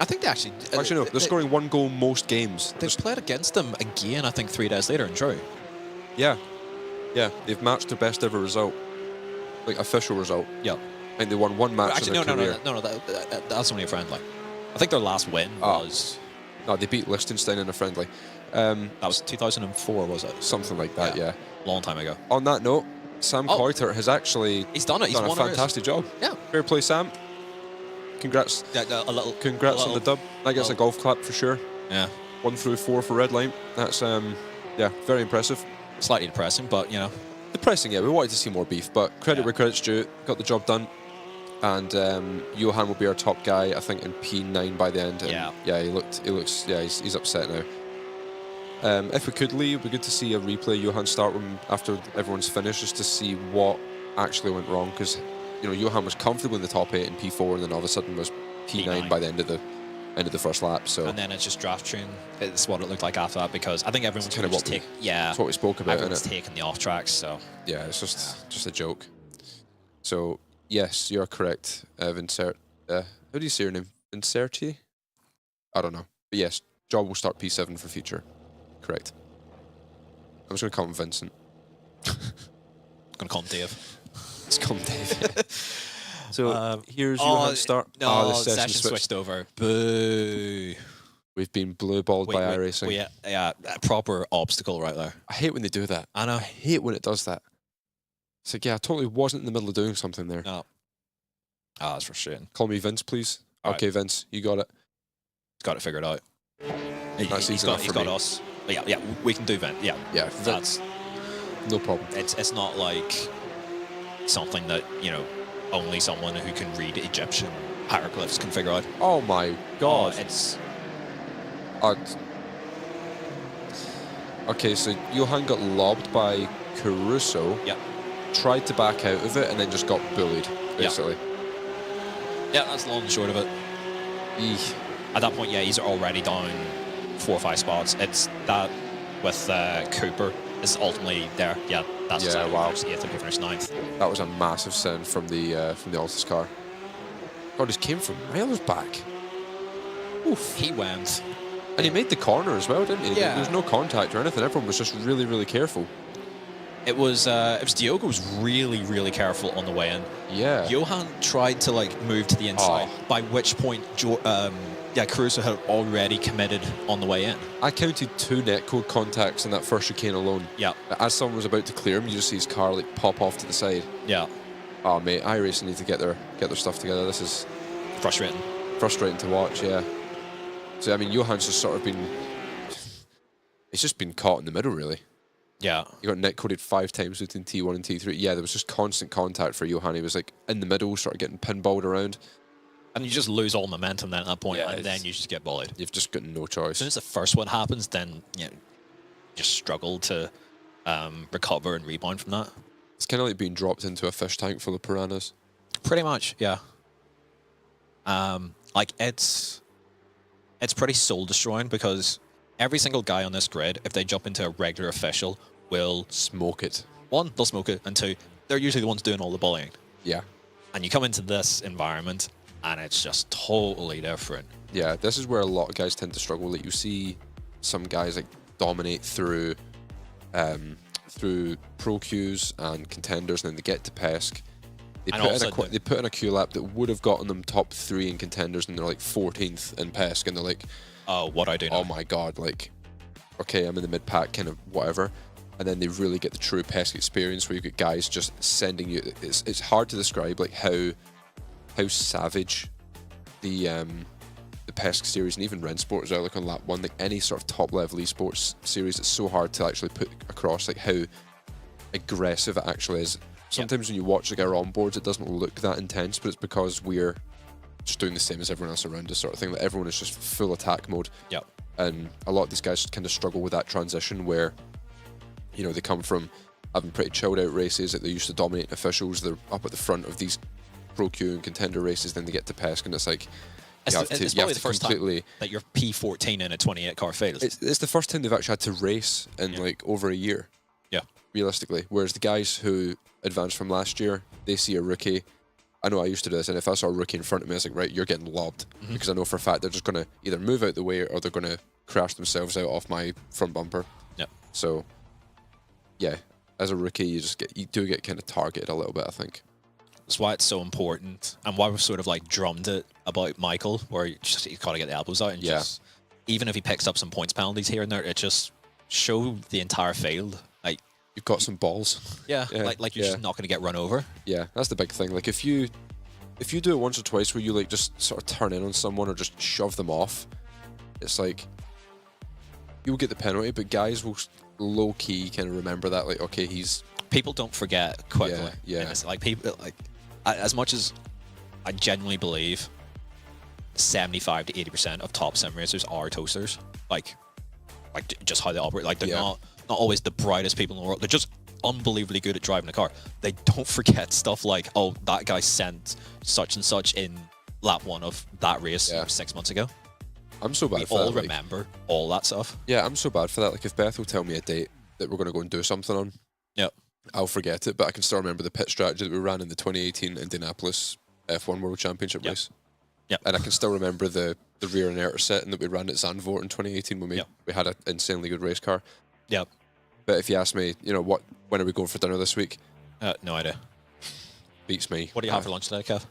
I think they actually... Actually, no, they're scoring one goal most games. They've played against them again, I think, 3 days later and drew. Yeah. Yeah, they've matched their best ever result. Like, official result. Yeah. I think they won one match actually, in their career. No, that's only a friendly. I think their last win was... No, they beat Liechtenstein in a friendly. That was 2004, was it? Something like that, yeah. Long time ago. On that note, Sam Coiter has actually done it. He's done a fantastic job. Yeah. Fair play, Sam. Congrats. Yeah, Congrats on the dub. I guess a golf clap for sure. Yeah. 1 through 4 for red line. That's yeah, very impressive. Slightly depressing, but you know. Depressing, yeah. We wanted to see more beef, but credit where credit's due. Got the job done. And Johan will be our top guy, I think, in P9 by the end. And yeah, he looks. Yeah, he's upset now. If we could, Lee, it'd be good to see a replay Johan start after everyone's finished, just to see what actually went wrong. Because you know, Johan was comfortable in the top 8 in P4, and then all of a sudden was P9 by the end of the first lap. So and then it's just draft tune. It's what it looked like after that, because I think everyone's kind of what that's what we spoke about. Everyone's taking the off tracks. So yeah, it's just a joke. So yes, you're correct, Vincert. How do you say your name? Vincerti? I don't know, but yes, job will start P7 for future. Correct. I'm just going to call him Vincent. I'm going to call him Dave. Let's call him Dave. So here's Johan's start. No, the session switched over. Boo. We've been blue-balled by iRacing. Yeah, a proper obstacle right there. I hate when they do that. I know. I hate when it does that. It's like, yeah, I totally wasn't in the middle of doing something there. No. Ah, that's frustrating. Call me Vince, please. All okay, right. Vince, you got it. He's got it figured out. He's got us. Yeah, we can do Vent. Yeah, that's no problem. It's not like something that, you know, only someone who can read Egyptian hieroglyphs can figure out. Oh my god! It's okay. So Johan got lobbed by Caruso. Yeah. Tried to back out of it and then just got bullied, basically. Yeah, that's the long and short of it. Eesh. At that point, yeah, he's already down 4 or 5 spots. It's that with Cooper is ultimately there. Yeah, that's wow. 8th and he finished 9th. That was a massive sin from the Altus car. God, he came from miles back. Oof. He went. And he made the corner as well, didn't he? Yeah. There was no contact or anything. Everyone was just really, really careful. It was Diogo was really, really careful on the way in. Yeah. Johan tried to like move to the inside, by which point Caruso had already committed on the way in. I counted 2 netcode contacts in that first chicane alone. Yeah. As someone was about to clear him, you just see his car like pop off to the side. Yeah. Oh mate, iRacing need to get their stuff together. This is frustrating to watch. Yeah. So I mean, Johan's just sort of been. It's just been caught in the middle, really. Yeah. He got netcoded 5 times between T1 and T3. Yeah, there was just constant contact for Johan. He was like in the middle, sort of getting pinballed around. And you just lose all momentum then at that point, and then you just get bullied. You've just got no choice. As soon as the first one happens, then you know, just struggle to recover and rebound from that. It's kind of like being dropped into a fish tank full of piranhas. Pretty much, yeah. Like it's pretty soul destroying because every single guy on this grid, if they jump into a regular official, will smoke it. 1, they'll smoke it, and 2, they're usually the ones doing all the bullying. Yeah. And you come into this environment, and it's just totally different. Yeah, this is where a lot of guys tend to struggle. Like, you see some guys like dominate through pro queues and contenders, and then they get to Pesk. They put in a queue lap that would have gotten them top 3 in contenders, and they're like 14th in Pesk, and they're like, "Oh, what I do now? Oh my god! Like, okay, I'm in the mid pack, kind of whatever." And then they really get the true Pesk experience, where you get guys just sending you. It's hard to describe like how savage the Pesk series, and even Rennsport as well, like on lap 1, like any sort of top level esports series, it's so hard to actually put across like how aggressive it actually is. Sometimes when you watch like our onboards, it doesn't look that intense, but it's because we're just doing the same as everyone else around us, sort of thing. That everyone is just full attack mode. Yep. And a lot of these guys kind of struggle with that transition where, you know, they come from having pretty chilled out races that they're used to dominating officials. They're up at the front of these pro queue and contender races, then they get to Pesk, and it's like it's probably the first time that you're P14 in a 28 car field. It's the first time they've actually had to race in like over a year. Yeah. Realistically, whereas the guys who advanced from last year, they see a rookie. I know I used to do this, and if I saw a rookie in front of me, I was like, right, you're getting lobbed, because I know for a fact they're just going to either move out the way or they're going to crash themselves out off my front bumper. Yeah. So, yeah, as a rookie, you do get kind of targeted a little bit, I think. That's why it's so important, and why we've sort of like drummed it about Michael, where you got to get the elbows out, and just, even if he picks up some points penalties here and there, it just show the entire field like you've got some balls. Yeah. Like you're just not going to get run over. Yeah, that's the big thing. Like if you do it once or twice where you like just sort of turn in on someone or just shove them off, it's like you'll get the penalty, but guys will low key kind of remember that, like, okay, people don't forget quickly. Yeah. Like people, like, as much as I genuinely believe 75 to 80% of top sim racers are toasters, like just how they operate. Like they're not always the brightest people in the world. They're just unbelievably good at driving a car. They don't forget stuff like, oh, that guy sent such and such in lap 1 of that race 6 months ago. I'm so bad for that. We all remember all that stuff. Yeah, I'm so bad for that. Like if Beth will tell me a date that we're going to go and do something on, I'll forget it, but I can still remember the pit strategy that we ran in the 2018 Indianapolis F1 World Championship race. Yep. And I can still remember the rear inverter setting that we ran at Zandvoort in 2018 when we had an insanely good race car. Yep. But if you ask me, you know, when are we going for dinner this week? No idea. Beats me. What do you have for lunch today, Kev?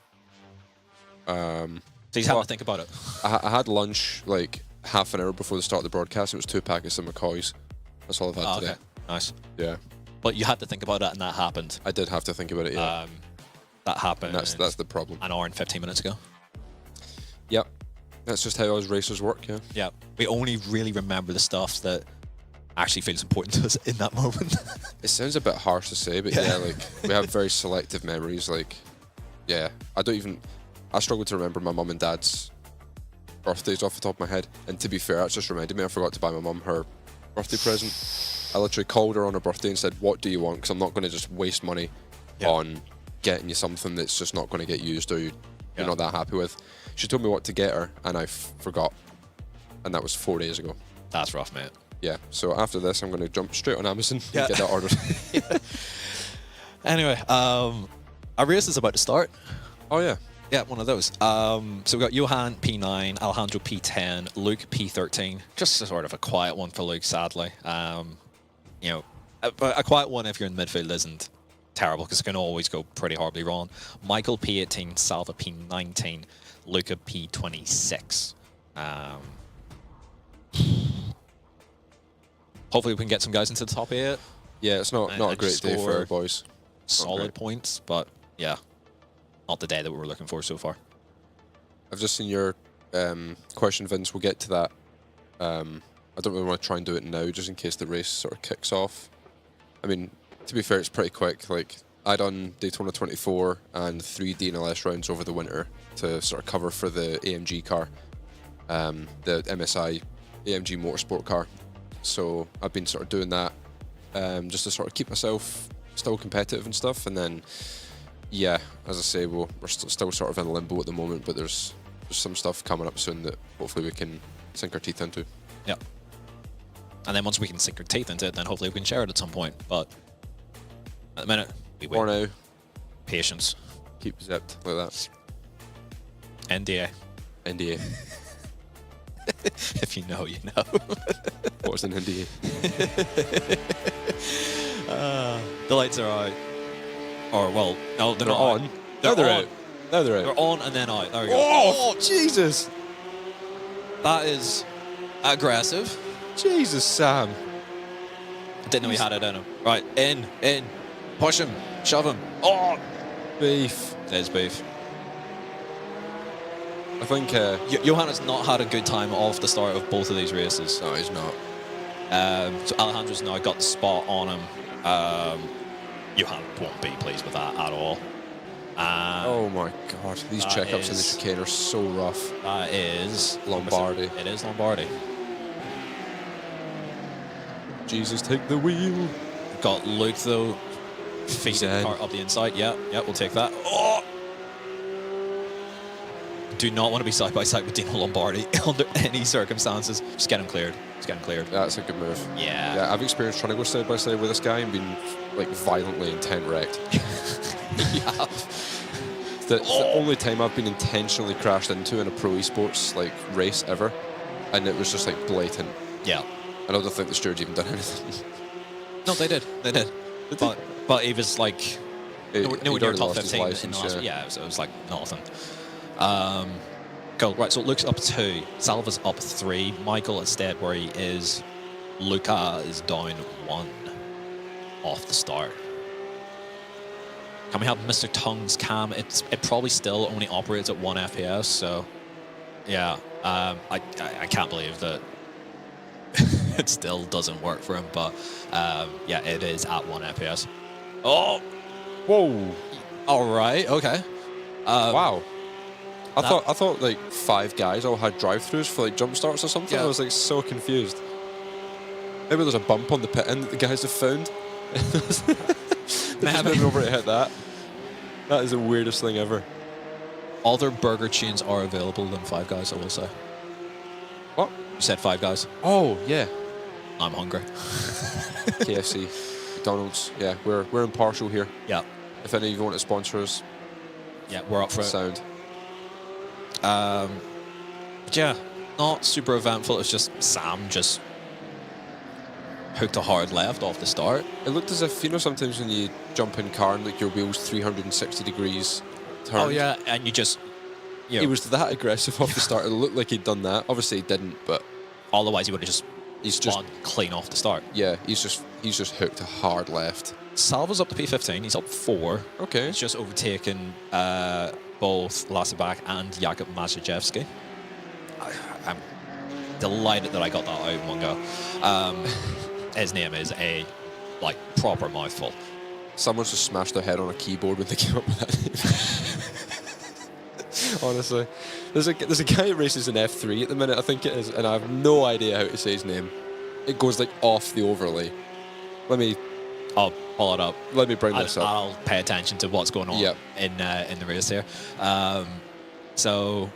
So he's having to think about it. I had lunch like half an hour before the start of the broadcast. It was 2 packets of McCoys. That's all I've had today. Okay. Nice. Yeah. But you had to think about it, and that happened. I did have to think about it, yeah. That happened. And that's the problem. An hour and 15 minutes ago. Yep. That's just how us racers work, yeah. Yeah. We only really remember the stuff that actually feels important to us in that moment. It sounds a bit harsh to say, but yeah, like we have very selective memories. Like, yeah, I struggle to remember my mum and dad's birthdays off the top of my head. And to be fair, that's just reminded me I forgot to buy my mum her birthday present. I literally called her on her birthday and said, what do you want? Because I'm not going to just waste money on getting you something that's just not going to get used or you're not that happy with. She told me what to get her, and I forgot. And that was 4 days ago. That's rough, mate. Yeah, so after this, I'm going to jump straight on Amazon and get that ordered. Anyway, our race is about to start. Oh, yeah. Yeah, one of those. So we've got Johan P9, Alejandro P10, Luke P13. Just a sort of a quiet one for Luke, sadly. You know, a quiet one if you're in midfield isn't terrible because it can always go pretty horribly wrong. Michael P18, Salva P19, Luca P26. Hopefully we can get some guys into the top 8. Yeah, it's not a great day for our boys. Solid points, but yeah, not the day that we were looking for so far. I've just seen your question, Vince. We'll get to that. I don't really want to try and do it now, just in case the race sort of kicks off. I mean, to be fair, it's pretty quick. Like, I done Daytona 24 and 3 DNLS rounds over the winter to sort of cover for the AMG car, the MSI AMG Motorsport car. So I've been sort of doing that just to sort of keep myself still competitive and stuff. And then, yeah, as I say, we're still sort of in limbo at the moment, but there's some stuff coming up soon that hopefully we can sink our teeth into. Yeah. And then once we can sink our teeth into it, then hopefully we can share it at some point. But at the minute, we wait. For now. Patience. Keep zipped like that. NDA. NDA. If you know, you know. What's an NDA? The lights are out. Or, well, no, they're not on. out. They're on. out. No, they're out. They're on and then out. There we go. Oh, Jesus. That is aggressive. Jesus, Sam. I didn't know he had it in him. Right, in. Push him. Shove him. Oh! Beef. It is beef. I think... Johan has not had a good time off the start of both of these races. No, he's not. So Alejandro's now got the spot on him. Johan won't be pleased with that at all. Oh my God, these checkups in the chicane are so rough. That is Lombardi. It is Lombardi. Jesus, take the wheel. Got Luke though, feeding the car up the inside. Yeah, we'll take that. Oh! Do not want to be side by side with Dino Lombardi under any circumstances. Just get him cleared. That's a good move. Yeah. Yeah, I've experienced trying to go side by side with this guy and been like violently intent wrecked. Yeah. It's the only time I've been intentionally crashed into in a pro esports like race ever, and it was just like blatant. Yeah. And I don't think the stewards even done anything. No, they did. But he was like nowhere near top 15 in the last. Yeah, it was like nothing. Cool. Right, so Luke's up 2. Salva's up 3. Michael instead where he is. Luca is down 1 off the start. Can we have Mr. Tongue's cam? It probably still only operates at 1 FPS, so yeah. I can't believe that it still doesn't work for him, but yeah, it is at 1 FPS. Oh! Whoa! Alright, okay. Wow. I thought like 5 guys all had drive-throughs for like jump starts or something. Yeah. I was like so confused. Maybe there's a bump on the pit end that the guys have found. Maybe over to hit that. That is the weirdest thing ever. Other burger chains are available than Five Guys, I will say. What? You said Five Guys. Oh yeah. I'm hungry. KFC, McDonald's. Yeah, we're impartial here. Yeah. If any of you want to sponsor us, yeah, we're up for it. Sound. But yeah, not super eventful. It's just Sam just hooked a hard left off the start. It looked as if, you know, sometimes when you jump in car and like your wheel's 360 degrees turned. Oh yeah, and you just... He was that aggressive off the start. It looked like he'd done that. Obviously he didn't, but... Otherwise he would have just... He's just clean off the start. Yeah, he's just hooked a hard left. Salva's up to P15. He's up 4. Okay. He's just overtaken both Lasseback and Jakub Mazejewski. I'm delighted that I got that out in one go. His name is a proper mouthful. Someone's just smashed their head on a keyboard when they came up with that name. Honestly, there's a guy who races in F3 at the minute, I think it is, and I have no idea how to say his name. It goes like off the overlay. I'll pull it up. Let me bring this up. I'll pay attention to what's going on in the race here. So,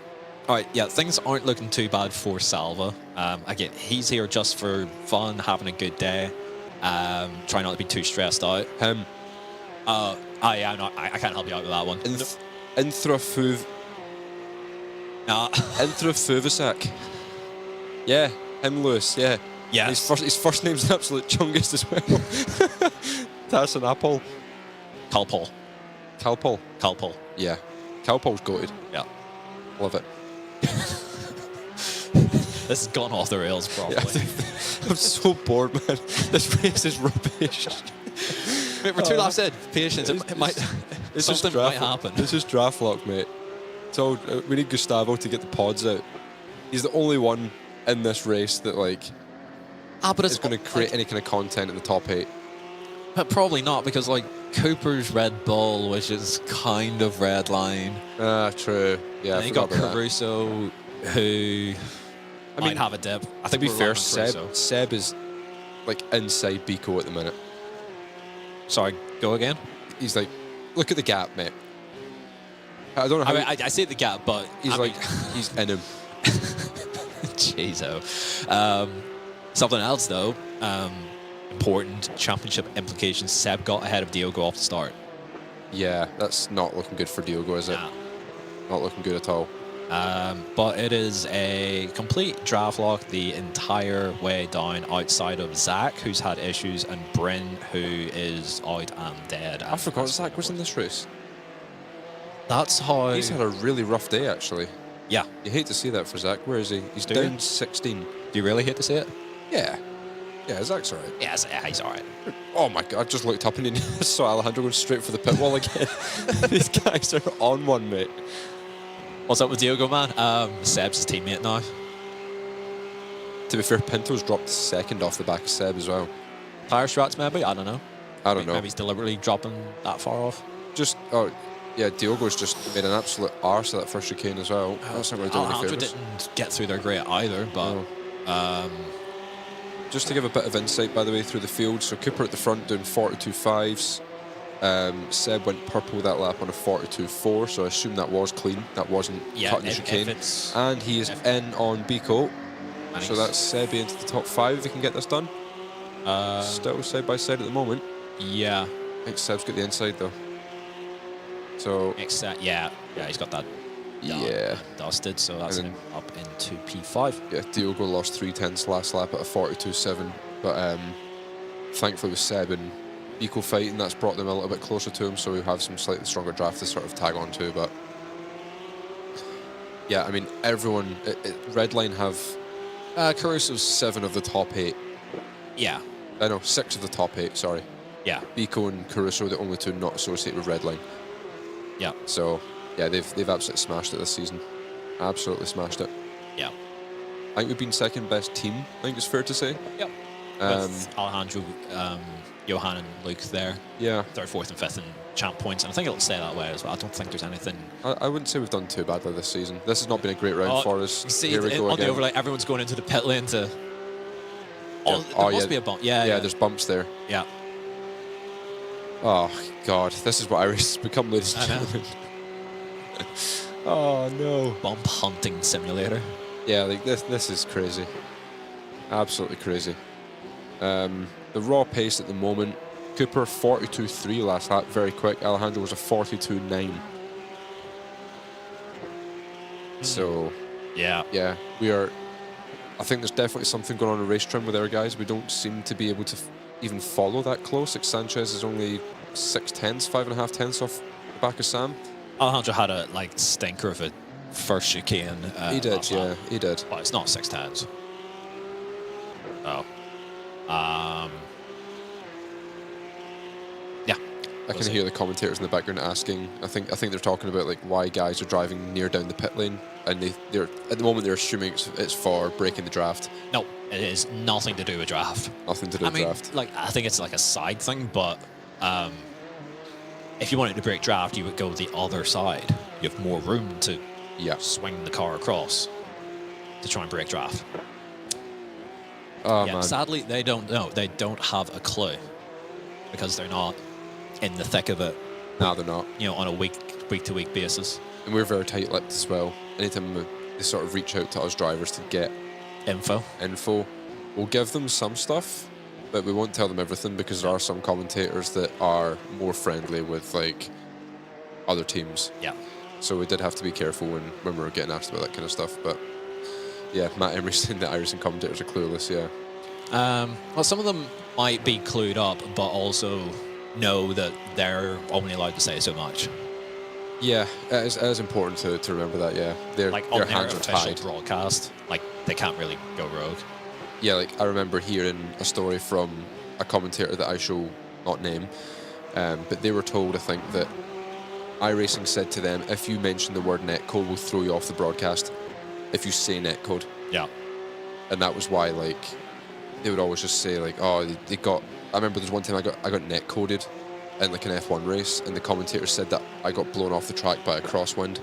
all right, yeah, things aren't looking too bad for Salva. Again, he's here just for fun, having a good day, trying not to be too stressed out. Him. I can't help you out with that one. Inthrofuvasak. Yeah, him, Lewis. Yeah. Yeah. His first name's an absolute chungus as well. That's an apple. Kalpol. Yeah. Kalpol's goated. Yeah. Love it. This has gone off the rails probably. Yeah, I'm so bored, man. This race is rubbish. Mate, we're 2 laps in. Patience. Something might happen. This is draft lock, mate. So we need Gustavo to get the pods out. He's the only one in this race that but is going to create any kind of content in the top 8. But probably not, because Cooper's Red Bull, which is kind of red line. True. Yeah. And you got Caruso, who might have a dip. I think to be fair, Seb is inside Biko at the minute. Sorry, go again. He's look at the gap, mate. I don't know how. I see the gap, but he's he's in him. Jeez, something else though. Important championship implications. Seb got ahead of Diogo off the start. Yeah, that's not looking good for Diogo, is it? Nah. Not looking good at all. But it is a complete draft lock the entire way down outside of Zach, who's had issues, and Bryn, who is out and dead. I forgot Zach was in this race. That's how... He's had a really rough day, actually. Yeah. You hate to see that for Zach. Where is he? He's down 16. Do you really hate to see it? Yeah. Yeah, Zach's all right. Yeah, he's all right. Oh my God, I just looked up and he saw Alejandro going straight for the pit wall again. These guys are on one, mate. What's up with Diogo, man? Seb's his teammate now. To be fair, Pinto's dropped second off the back of Seb as well. Tire strats, maybe? I don't know. I don't know. Maybe he's deliberately dropping that far off. Just, oh, yeah, Diogo's just made an absolute arse of that first chicane as well. That's not really doing any Alejandro favours. didn't get through there great either, but... No. Just to give a bit of insight, by the way, through the field, so Cooper at the front doing 42.5s. Seb went purple that lap on a 42.4, so I assume that was clean. That wasn't cutting the chicane. And he is in on Biko. Nice. So that's Seb into the top 5 if he can get this done. Still side by side at the moment. Yeah. I think Seb's got the inside though. So yeah, he's got that. Yeah. Dusted, so that's him up into P5. Yeah, Diogo lost 3/10 last lap at a 42.7, but thankfully with Seb and Biko fighting, that's brought them a little bit closer to him, so we have some slightly stronger draft to sort of tag on to. But yeah, I mean, everyone, Redline have Caruso's 7 of the top 8. Yeah. I know, 6 of the top 8, sorry. Yeah. Biko and Caruso are the only 2 not associated with Redline. Yeah. So, yeah, they've absolutely smashed it this season. Absolutely smashed it. Yeah. I think we've been second best team, I think it's fair to say. Yep. With Alejandro, Johan and Luke there. Yeah. 3rd, 4th and 5th in champ points, and I think it'll stay that way as well. I don't think there's anything... I wouldn't say we've done too badly this season. This has not been a great round for us. See, here we go on again. the overlay, everyone's going into the pit lane to... Yeah. There must be a bump. Yeah, there's bumps there. Yeah. Oh, God. This is what iRacing has become, ladies and gentlemen. Oh, no. Bump hunting simulator. Yeah, like this is crazy. Absolutely crazy. The raw pace at the moment, Cooper 42.3 last lap, very quick. Alejandro was a 42.9. So, yeah, we are... I think there's definitely something going on in race trim with our guys. We don't seem to be able to even follow that close. Like Sanchez is only 6/10, 5.5 off the back of Sam. Alejandro had a stinker of a first chicane. He did, yeah, he did. But it's not 6/10s. Oh. Yeah. I can hear the commentators in the background asking. I think they're talking about why guys are driving near down the pit lane, and they're at the moment they're assuming it's for breaking the draft. No, it is nothing to do with draft. Nothing to do with draft. I think it's a side thing, but if you wanted to break draft, you would go the other side. You have more room to swing the car across to try and break draft. Oh, man. Sadly, they don't know. They don't have a clue because they're not in the thick of it. No, they're not. On a week-to-week basis. And we're very tight-lipped as well. Anytime they sort of reach out to us drivers to get info, we'll give them some stuff, but we won't tell them everything because there are some commentators that are more friendly with other teams. Yeah. So we did have to be careful when we were getting asked about that kind of stuff. But yeah, Matt Emery saying that iRacing commentators are clueless. Yeah. Well, some of them might be clued up, but also know that they're only allowed to say so much. Yeah, it is important to remember that. Yeah, their hands are tied. Broadcast, they can't really go rogue. Yeah, I remember hearing a story from a commentator that I shall not name, but they were told, I think, that iRacing said to them, if you mention the word netcode, we'll throw you off the broadcast if you say netcode. Yeah. And that was why, they would always just say, oh, they got... I remember there's one time I got netcoded in an F1 race, and the commentator said that I got blown off the track by a crosswind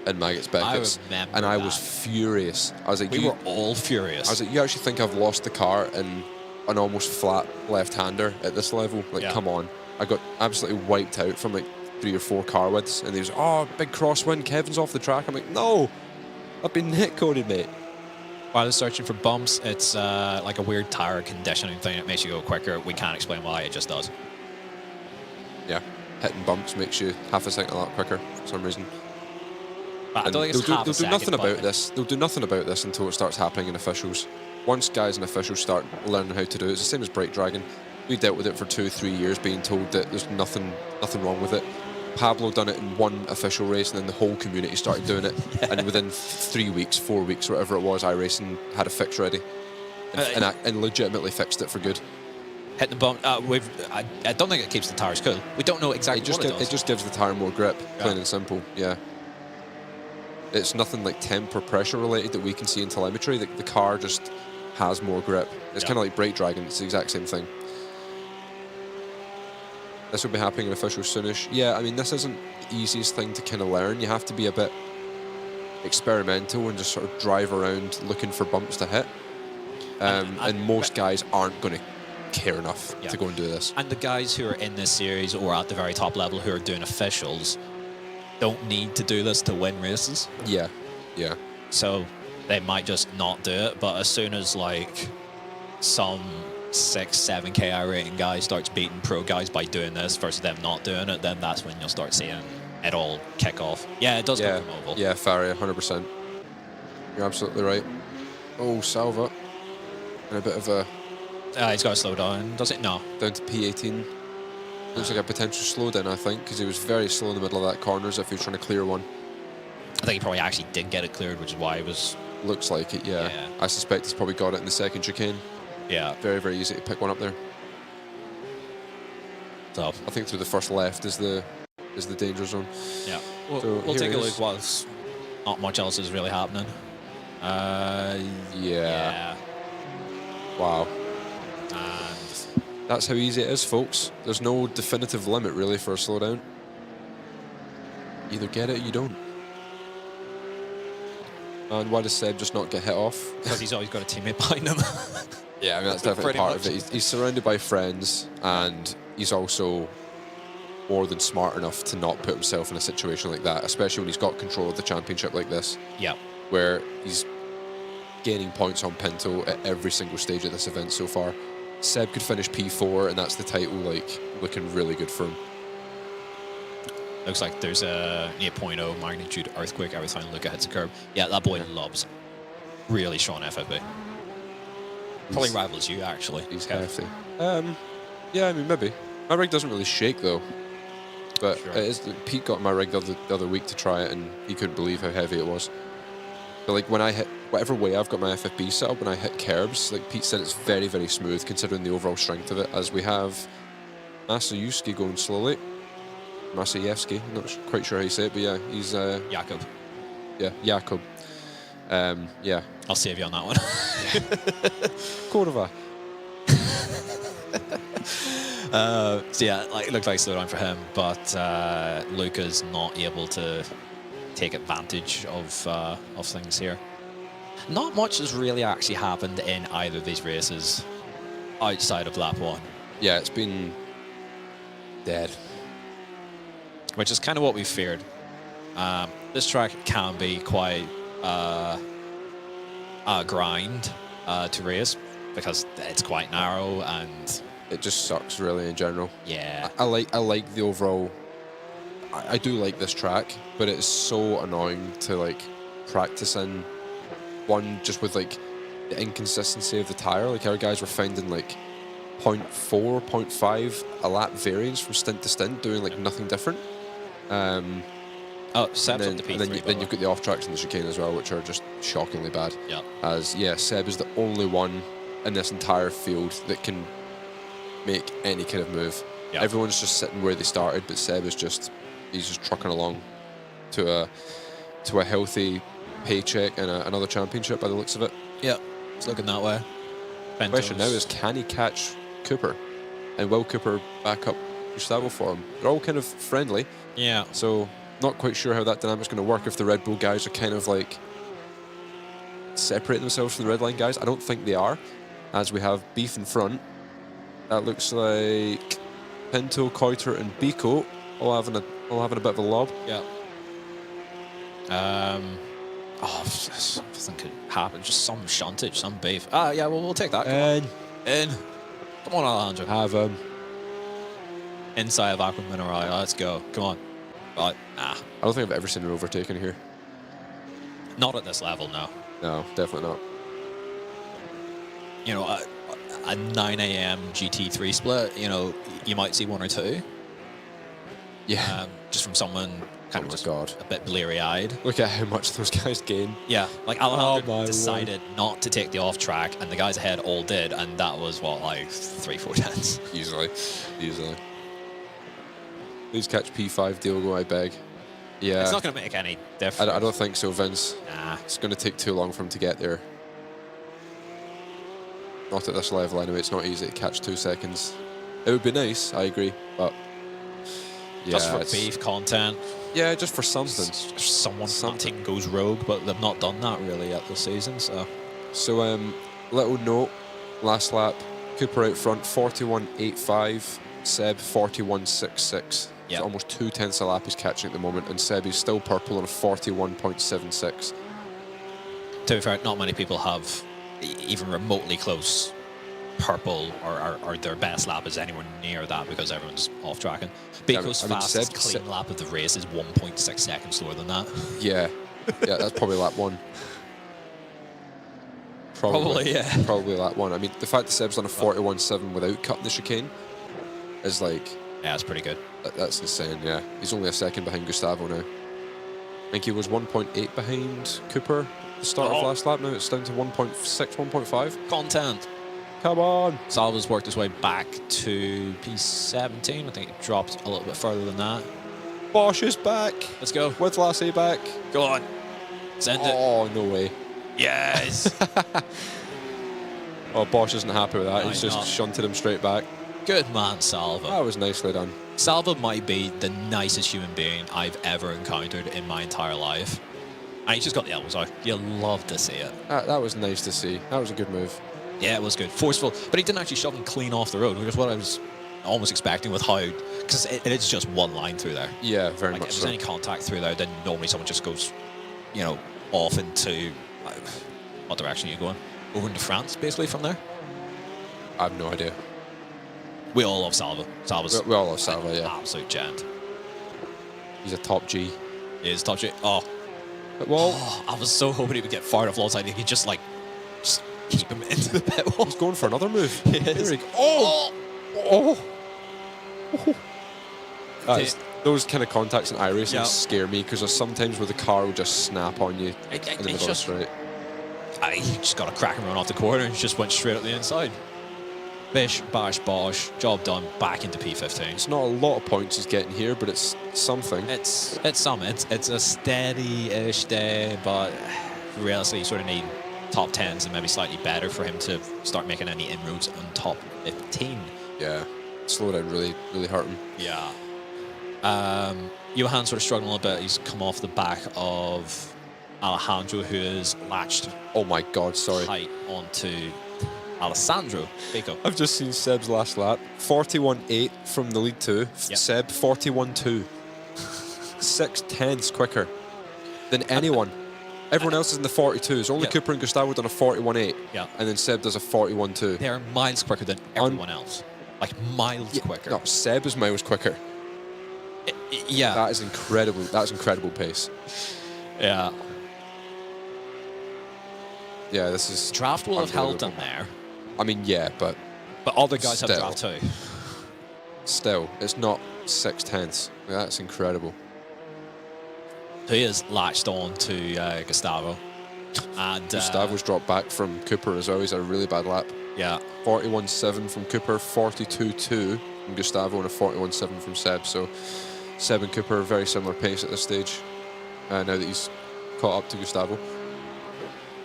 in Maggots Beckett's. And I was furious. I was like, we were all furious. I was like, you actually think I've lost the car in an almost flat left-hander at this level? Come on. I got absolutely wiped out from 3 or 4 car widths, and he was, oh, big crosswind, Kevin's off the track. I'm like, no, I've been netcoded, mate. While it's searching for bumps, it's a weird tire conditioning thing that makes you go quicker. We can't explain why, it just does. Yeah. hitting bumps makes you half a second a lot quicker for some reason. But I don't think it's they'll do nothing about this. They'll do nothing about this until it starts happening in officials. Once guys and officials start learning how to do it, it's the same as brake dragging. We dealt with it for 2-3 years, being told that there's nothing wrong with it. Pablo done it in one official race, and then the whole community started doing it. Yeah. And within 3 weeks, 4 weeks, whatever it was, iRacing had a fix ready, and legitimately fixed it for good. Hit the bump. I don't think it keeps the tires cool. We don't know exactly what it does. It just gives the tire more grip, plain and simple. Yeah. It's nothing like temp or pressure related that we can see in telemetry. The car just has more grip. It's kind of like brake dragging. It's the exact same thing. This will be happening in officials soonish. Yeah, I mean, this isn't the easiest thing to kind of learn. You have to be a bit experimental and just sort of drive around looking for bumps to hit. And most guys aren't going to care enough to go and do this. And the guys who are in this series or at the very top level who are doing officials don't need to do this to win races. Yeah, yeah. So they might just not do it, but as soon as like some 6-7K iRating guy starts beating pro guys by doing this versus them not doing it, then that's when you'll start seeing it all kick off. Yeah, it does come from oval. Yeah, Faria, 100%. You're absolutely right. Oh, Salva. And a bit of a... he's got to slow down, does it? No. Down to P18. Looks like a potential slowdown, I think, because he was very slow in the middle of that corner as if he was trying to clear one. I think he probably actually did get it cleared, which is why it was... Looks like it, yeah. I suspect he's probably got it in the second chicane. Yeah. Very, very easy to pick one up there. So I think through the first left is the danger zone. Yeah. We'll take a look whilst not much else is really happening. Yeah. Wow. And that's how easy it is, folks. There's no definitive limit really for a slowdown. Either get it or you don't. And why does Seb just not get hit off? Because he's always got a teammate behind him. Yeah, I mean, that's definitely part of it. He's surrounded by friends, and he's also more than smart enough to not put himself in a situation like that, especially when he's got control of the championship like this. Yeah. Where he's gaining points on Pinto at every single stage of this event so far. Seb could finish P4, and that's the title, like, looking really good for him. Looks like there's a 8.0 magnitude earthquake every time Luca hits a curb. Yeah, that boy loves really strong FFB. Probably rivals you, actually. He's hefty. Yeah, I mean, maybe. My rig doesn't really shake, though. But it is, Pete got my rig the other week to try it, and he couldn't believe how heavy it was. But like when I hit, whatever way I've got my FFB set up, when I hit curbs, like Pete said, it's very, very smooth considering the overall strength of it, as we have Masayuski going slowly. Masayevsky, I'm not quite sure how you say it, but yeah, he's... Jakob. Yeah, Jakob. Yeah. I'll save you on that one. Corva. So yeah, like, it looked like a slowdown for him, but Luca's not able to take advantage of things here. Not much has really actually happened in either of these races outside of lap 1. Yeah, it's been dead. Which is kind of what we feared. This track can be quite a grind to race because it's quite narrow and it just sucks really in general. Yeah, I like the overall. I do like this track, but it's so annoying to like practice in. One, just with like the inconsistency of the tire. Like our guys were finding like 0.4, 0.5 a lap variance from stint to stint, doing like nothing different. Seb's on the P3, then you've got the off tracks and the chicane as well, which are just shockingly bad. Yeah. As Seb is the only one in this entire field that can make any kind of move. Yeah. Everyone's just sitting where they started, but Seb is he's just trucking along to a healthy paycheck and another championship by the looks of it. Yeah, it's looking that way. The question now is, can he catch Cooper? And will Cooper back up Gustavo for him? They're all kind of friendly. Yeah. So not quite sure how that dynamic's going to work if the Red Bull guys are kind of like separate themselves from the Red Line guys. I don't think they are, as we have beef in front. That looks like Pinto, Coiter and Biko all having a bit of a lob. Yeah. Something could happen. Just some shuntage, some beef. We'll take that. In. Come on, Alejandro. Have him. inside of Aqua Mineral. Let's go. Come on. But, I don't think I've ever seen an overtaken here. Not at this level, no. No, definitely not. You know, a 9 a.m. GT3 split, you know, you might see one or two. Yeah. Just from someone kind of just a bit bleary-eyed. Look at how much those guys gain. Yeah, like Alejandro decided not to take the off track, and the guys ahead all did, and that was, what, like 3-4 tenths? Easily. Please catch P5, Diogo, I beg. Yeah. It's not going to make any difference. I don't think so, Vince. Nah. It's going to take too long for him to get there. Not at this level anyway, it's not easy to catch 2 seconds. It would be nice, I agree, but... Yeah, just for beef content. Yeah, just for something. Someone something goes rogue, but they've not done that really yet this season, so... So, little note, last lap, Cooper out front, 41.85, Seb 41.66. Yep. So almost 2 tenths a lap he's catching at the moment, and Seb is still purple on a 41.76. To be fair, not many people have even remotely close purple or their best lap is anywhere near that because everyone's off tracking. Beiko's fastest clean lap of the race is 1.6 seconds slower than that. Yeah, that's probably lap 1. Probably, yeah. Probably lap 1. I mean, the fact that Seb's done a 41.7 without cutting the chicane is like... Yeah, that's pretty good. That's insane, yeah. He's only a second behind Gustavo now. I think he was 1.8 behind Cooper at the start of last lap. Now it's down to 1.6, 1.5. Content. Come on. Salva's worked his way back to P17. I think it dropped a little bit further than that. Bosch is back. Let's go. With Lassie back. Go on. Send it. Oh, no way. Yes. Oh, Bosch isn't happy with that. He's just shunted him straight back. Good man, Salva. That was nicely done. Salva might be the nicest human being I've ever encountered in my entire life. And he just got the elbows out. You'll love to see it. That was nice to see. That was a good move. Yeah, it was good. Forceful. But he didn't actually shove him clean off the road, which is what I was almost expecting with how... Because it is just one line through there. Yeah, very much so. If there's any contact through there, then normally someone just goes, you know, off into... what direction are you going? Over into France, basically, from there? I have no idea. We all love Salva. We all love Salva, yeah. Absolute gent. He's a top G. He is top G. Oh. Well, I was so hoping he would get fired off alongside. He could just keep him into the pit wall. He's going for another move. There he goes. Oh! Those kind of contacts in iRacing scare me because there's sometimes where the car will just snap on you in the middle of the straight. He just got a cracking run off the corner and just went straight up the inside. Bish, bash, bosh, job done, back into P15. It's not a lot of points he's getting here, but it's something. It's something. It's a steady-ish day, but realistically you sort of need top 10s and maybe slightly better for him to start making any inroads on top 15. Yeah, slow down really hurt him. Yeah. Johan sort of struggling a little bit. He's come off the back of Alejandro, who is latched. Oh my God, sorry. Tight onto Alessandro. Beiko. I've just seen Seb's last lap. 41.8 from the lead 2. Yep. Seb 41.2. 6 tenths quicker than anyone. Everyone else is in the 42s. Only Cooper and Gustavo done a 41.8. Yeah. And then Seb does a 41.2. They're miles quicker than everyone else. Like miles quicker. No, Seb is miles quicker. Yeah. That is incredible. That's incredible pace. Yeah. Yeah, this is... Draft will have held them there. I mean, yeah, but other guys have draft too. Still, it's not 6 tenths. That's incredible. He is latched on to Gustavo. And Gustavo's dropped back from Cooper as well. He's had a really bad lap. Yeah. 41.7 from Cooper, 42.2 from Gustavo, and a 41.7 from Seb. So Seb and Cooper are very similar pace at this stage, now that he's caught up to Gustavo.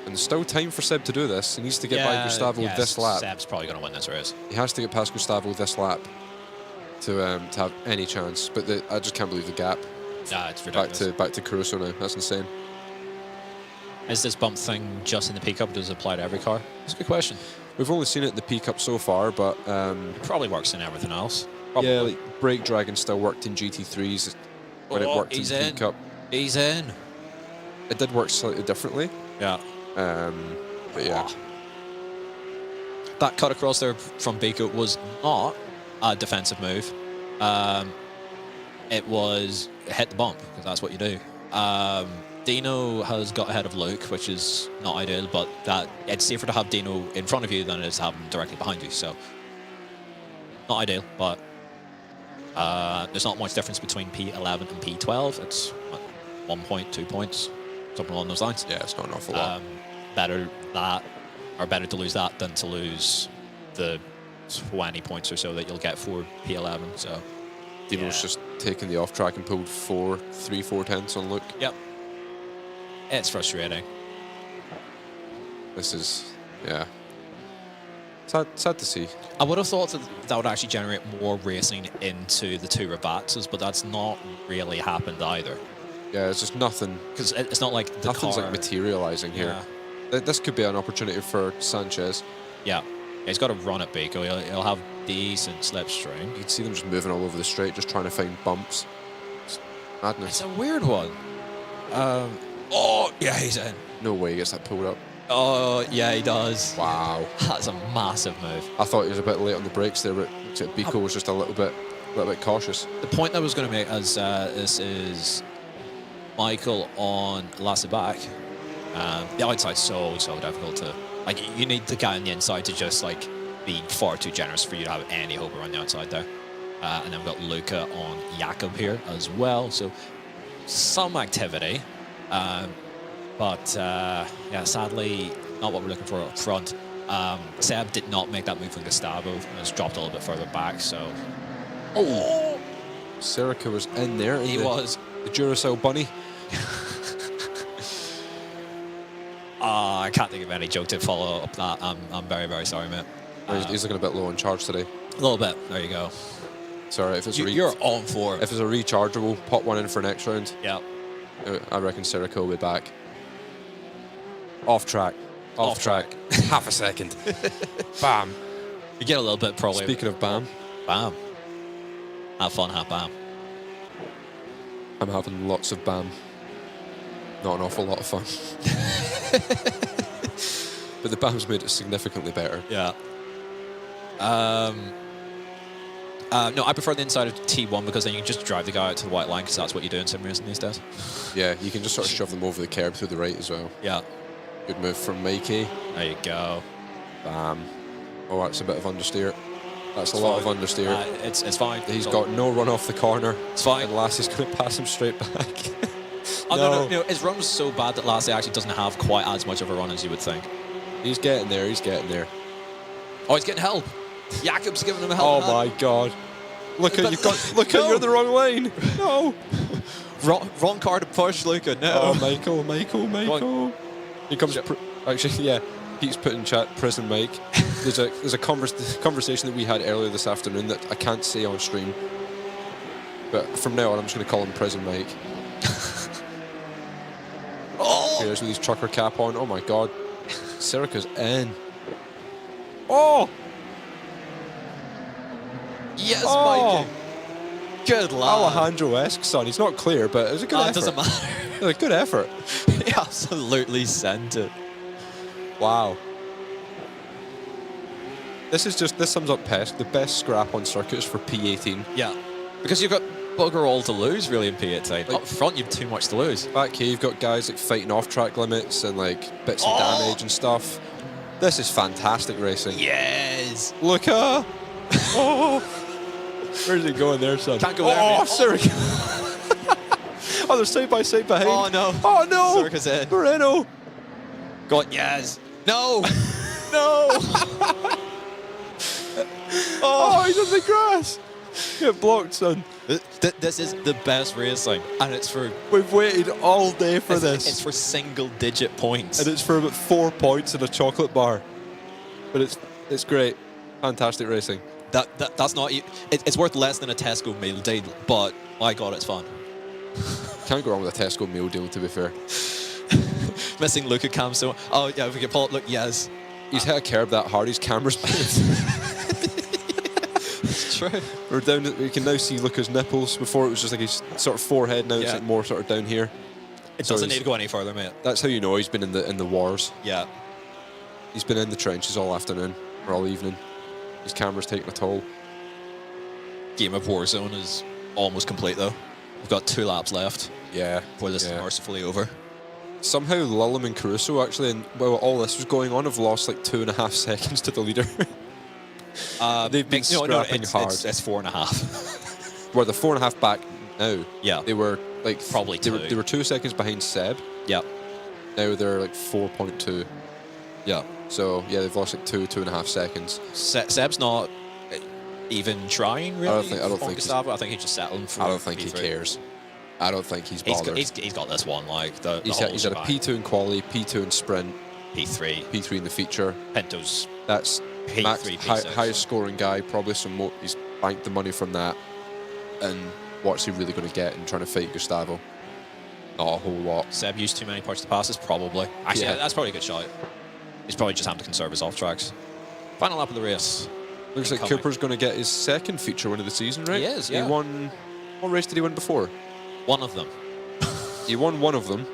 And there's still time for Seb to do this. He needs to get by Gustavo this lap. Seb's probably going to win this race. He has to get past Gustavo this lap to have any chance. But I just can't believe the gap. Nah, it's ridiculous. Back to Caruso now. That's insane. Is this bump thing just in the P-Cup? Does it apply to every car? It's a good question. We've only seen it in the P-Cup so far, but... it probably works in everything else. Probably. Yeah, like Brake Dragon still worked in GT3s when it worked in P-Cup. He's in. It did work slightly differently. Yeah. But yeah. That cut across there from Beiko was not a defensive move. it was hit the bump, because that's what you do. Dino has got ahead of Luke, which is not ideal, but it's safer to have Dino in front of you than it is to have him directly behind you. So, not ideal, but there's not much difference between P11 and P12. It's 1 point, 2 points, something along those lines. Yeah, it's not an awful lot. Better to lose that than to lose the 20 points or so that you'll get for P11. So Dino's just taken the off track and pulled 4 tenths on Luke. Yep. It's frustrating. This is, yeah. Sad to see. I would have thought that would actually generate more racing into the two Rabatzes, but that's not really happened either. Yeah, it's just nothing. Because it's not like the nothing's car, like materializing here. This could be an opportunity for Sanchez. Yeah. He's got to run at Baco. He'll have decent slipstream. You can see them just moving all over the straight, just trying to find bumps. It's madness. It's a weird one. Oh, yeah, he's in. No way he gets that pulled up. Oh, yeah, he does. Wow. That's a massive move. I thought he was a bit late on the brakes there, but Baco was just a little bit cautious. The point that I was going to make as this is Michael on Lasseback. The outside's so difficult to... Like, you need the guy on the inside to just, like, be far too generous for you to have any hope around the outside there. And then we've got Luca on Jakob here as well. So, some activity. But, yeah, sadly, not what we're looking for up front. Seb did not make that move from Gustavo and has dropped a little bit further back, so... Oh! Serica was in there. He was. The Duracell bunny. I can't think of any joke to follow up that. I'm very, very sorry, mate. He's looking a bit low on charge today. A little bit. There you go. Sorry, if it's you're on for it. If it's a rechargeable, pop one in for next round. Yeah. I reckon Serica will be back. Off track. Off track. Half a second. Bam. You get a little bit probably. Speaking of bam. Bam. Have fun, have bam. I'm having lots of bam. Not an awful lot of fun. But the bam's made it significantly better. Yeah. No, I prefer the inside of T1 because then you can just drive the guy out to the white line because that's what you do in sim racing these days. Yeah, you can just sort of shove them over the curb through the right as well. Yeah. Good move from Mikey. There you go. Bam. Oh, that's a bit of understeer. That's a lot of understeer. It's fine. He's got no run off the corner. It's fine. And Lassie's going to pass him straight back. No, his run was so bad that Lassie actually doesn't have quite as much of a run as you would think. He's getting there. He's getting there. Oh, he's getting help. Jakob's giving him help. Oh my God! Look at you're the wrong lane. No. wrong car to push, Luca. No. Oh, Michael. He comes. Actually, yeah. Pete's put in chat. Prison Mike. There's a conversation that we had earlier this afternoon that I can't say on stream. But from now on, I'm just going to call him Prison Mike. Oh! Here's with his trucker cap on. Oh my God. Serica's in. Oh! Yes, oh! Mikey. Good lad. Alejandro-esque, son. He's not clear, but it was a good effort. It doesn't matter. It was a good effort. He absolutely sent it. Wow. This sums up PESC. The best scrap on circuits for P18. Yeah. Because you've got bugger all to lose, really, in P18. Like, up front, you've too much to lose. Back here, you've got guys like fighting off-track limits and like bits of damage and stuff. This is fantastic racing. Yes. Look at. Oh. Where's he going there, son? Can't go there. Oh, sorry. Oh, they're side by side behind. Oh no. Oh no. Circus in. Moreno. Go on, yes. No. No. Oh, he's on the grass. Get blocked, son. This is the best racing, and it's for... We've waited all day for this. It's for single-digit points. And it's for about 4 points in a chocolate bar. But it's great. Fantastic racing. That's not... It's worth less than a Tesco meal deal, but my God, it's fun. Can't go wrong with a Tesco meal deal, to be fair. Missing Luca Cam, so... Oh, yeah, if we can pull it, look, yes. He's hit a curb that hard, his camera's bounced. It's true. We're down. We can now see Luca's nipples. Before it was just like his sort of forehead. Now it's like more sort of down here. It doesn't need to go any further, mate. That's how you know he's been in the wars. Yeah. He's been in the trenches all afternoon or all evening. His camera's taking a toll. game of Warzone is almost complete, though. We've got 2 laps left. Yeah. Before this is mercifully over. Somehow Lullum and Caruso actually, and while all this was going on, have lost like 2.5 seconds to the leader. They've been scrapping hard. It's 4.5. Well, they're 4.5 back now. Yeah. They were like probably they were 2 seconds behind Seb. Yeah. Now they're like 4.2. Yeah. So yeah, they've lost like 2.5 seconds. Seb's not even trying really. I don't think Gustavo. I think he's just settling for. I don't think P3. he cares. I don't think he's bothered. He's got this one, like he's had a P2 in quali, P2 in sprint, P3 in the feature. Pinto's That's P3, max, P6. highest scoring guy, probably. Some he's banked the money from that. And what's he really going to get in trying to fight Gustavo? Not a whole lot. Seb used too many parts to passes, probably. Actually, that's probably a good shot. He's probably just having to conserve his off tracks. Final lap of the race. Looks like Cooper's going to get his second feature win of the season, right? He is, yeah. He won. What race did he win before? One of them. He won one of them.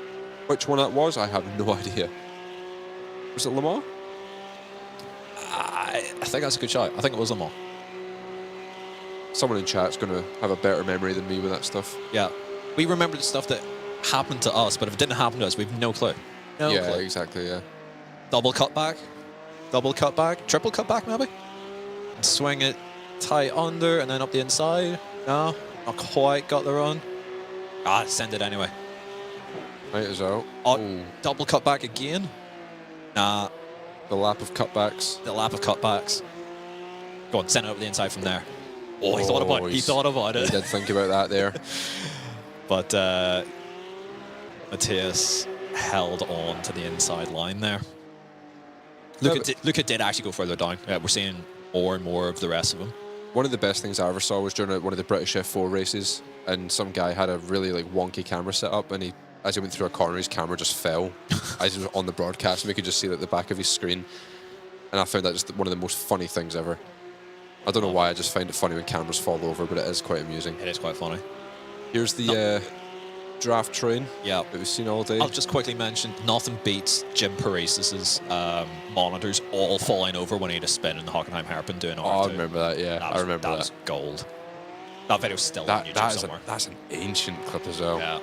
Which one that was, I have no idea. Was it Le Mans? I think that's a good shot. I think it was Le Mans. Someone in chat's going to have a better memory than me with that stuff. Yeah. We remember the stuff that happened to us, but if it didn't happen to us, we've no clue. No clue. Exactly, yeah. Double cutback. Double cutback. Triple cutback, maybe? And swing it tight under and then up the inside. No, not quite got the run. Send it anyway. Might as well. Oh, double cutback again? Nah. The lap of cutbacks. The lap of cutbacks. Go on, send it up the inside from there. Oh, he thought about it. He thought about it. He did think about that there. But Matthias held on to the inside line there. Luca did actually go further down. We're seeing more and more of the rest of them. One of the best things I ever saw was during one of the British F4 races, and some guy had a really wonky camera set up, and as he went through a corner, his camera just fell. As he was on the broadcast, and we could just see the back of his screen. And I found that just one of the most funny things ever. I don't know why, I just find it funny when cameras fall over, but it is quite amusing. It is quite funny. Here's the draft train that we've seen all day. I'll just quickly mention, nothing beats Jim Paresis' monitors all falling over when he had a spin in the Hockenheim Hairpin doing R2. Oh, I remember that, yeah. I remember that. That was gold. That video's still on YouTube somewhere. That's an ancient clip as well. Yeah.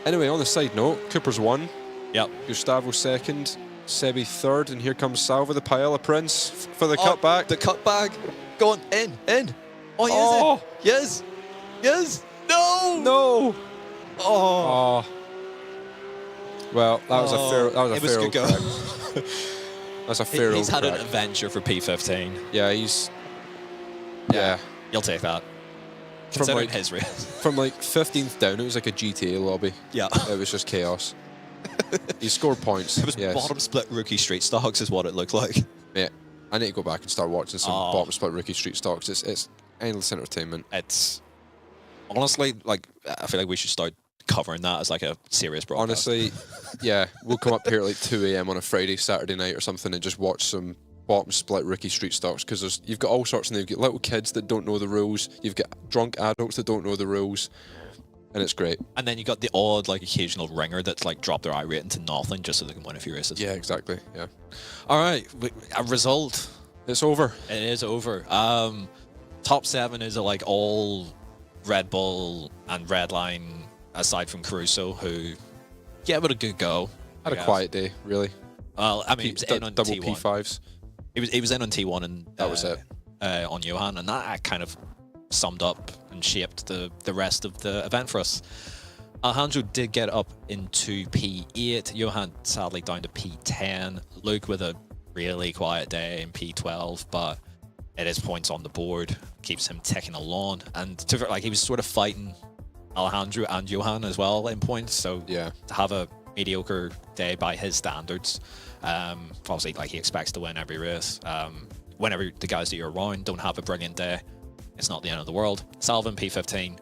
Anyway, on the side note, Cooper's won. Yep. Gustavo second, Sebi third, and here comes Salva, the Paella Prince, for the cutback. The cutback. Go on, in. Oh, yes. Yes. No. No. Oh. Well, that was a fair. That was a fair old go. That's a fair old He's had crack. an adventure for P15. Yeah, he's. Yeah. You'll take that. Considering his race. From 15th down, it was like a GTA lobby. Yeah. It was just chaos. He scored points. It was bottom split rookie street stocks is what it looked like. Yeah. I need to go back and start watching some bottom split rookie street stocks. It's endless entertainment. It's honestly I feel like we should start covering that as a serious broadcast. Honestly, yeah, we'll come up here at 2 a.m. on a Friday, Saturday night or something and just watch some bottom split rookie street stocks, because you've got all sorts, and you've got little kids that don't know the rules, you've got drunk adults that don't know the rules, and it's great. And then you got the odd occasional ringer that's dropped their iRating to nothing just so they can win a few races. Yeah, exactly. Yeah. All right, a result. It's over. It is over. Top 7 is all Red Bull and Redline, aside from Caruso, who gave it a good go. Had a quiet day, really. Well, I mean, he was in on double T1. P5s. He was in on T1, and that was it. On Johan, and that kind of summed up and shaped the rest of the event for us. Alejandro did get up into P8. Johan sadly down to P10. Luke with a really quiet day in P12, but it is points on the board, keeps him ticking along. And he was sort of fighting Alejandro and Johan as well in points. So yeah, to have a mediocre day by his standards, obviously he expects to win every race. Whenever the guys that you're around don't have a brilliant day, it's not the end of the world. Salvin P15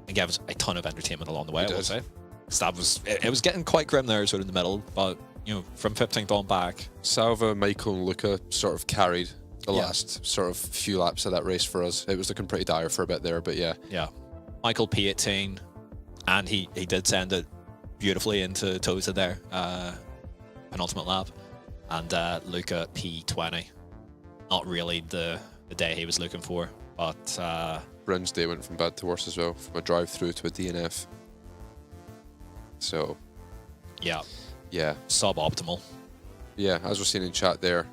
and gave us a ton of entertainment along the way, I would say. It was getting quite grim there sort of in the middle, but from 15th on back, Salva, Michael and Luca sort of carried the last sort of few laps of that race for us. It was looking pretty dire for a bit there, but yeah. Yeah. Michael P18, and he did send it beautifully into Toza there, penultimate lap, and Luca P20. Not really the day he was looking for, but Bryn's day went from bad to worse as well, from a drive-through to a DNF. So, yeah, suboptimal. Yeah, as we're seeing in chat there,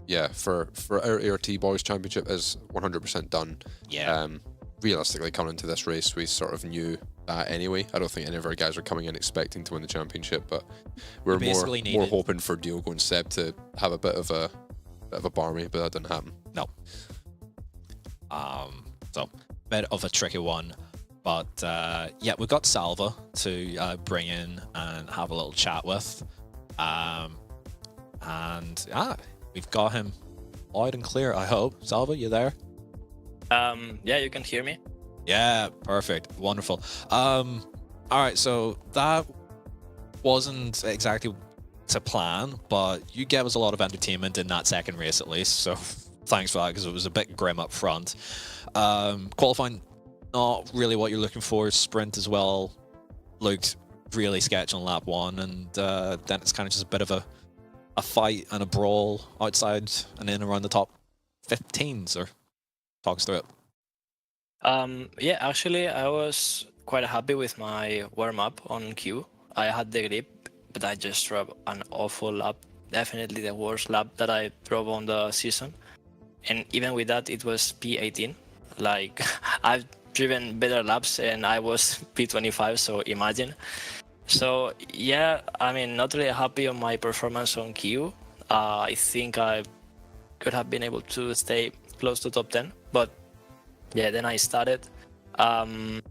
yeah, for our ART Boys Championship is 100% done. Yeah. Realistically, coming into this race, we sort of knew that anyway. I don't think any of our guys are coming in expecting to win the championship, but we're more hoping for Diogo and Seb to have a bit of a barmy, but that didn't happen. No. So bit of a tricky one, but yeah, we've got Salva to bring in and have a little chat with, and we've got him loud and clear. I hope. Salva, you there? Yeah, you can hear me. Yeah, perfect, wonderful. All right, so that wasn't exactly to plan, but you gave us a lot of entertainment in that second race at least. So thanks for that, because it was a bit grim up front. Qualifying, not really what you're looking for. Sprint as well looked really sketchy on lap 1, and then it's kind of just a bit of a fight and a brawl outside and in around the top 15s. Or talk us through it. Yeah, actually, I was quite happy with my warm-up on Q. I had the grip, but I just drove an awful lap. Definitely the worst lap that I drove on the season. And even with that, it was P18. Like, I've driven better laps and I was P25, so imagine. So, yeah, I mean, not really happy on my performance on Q. I think I could have been able to stay close to top 10, but yeah, then I started. And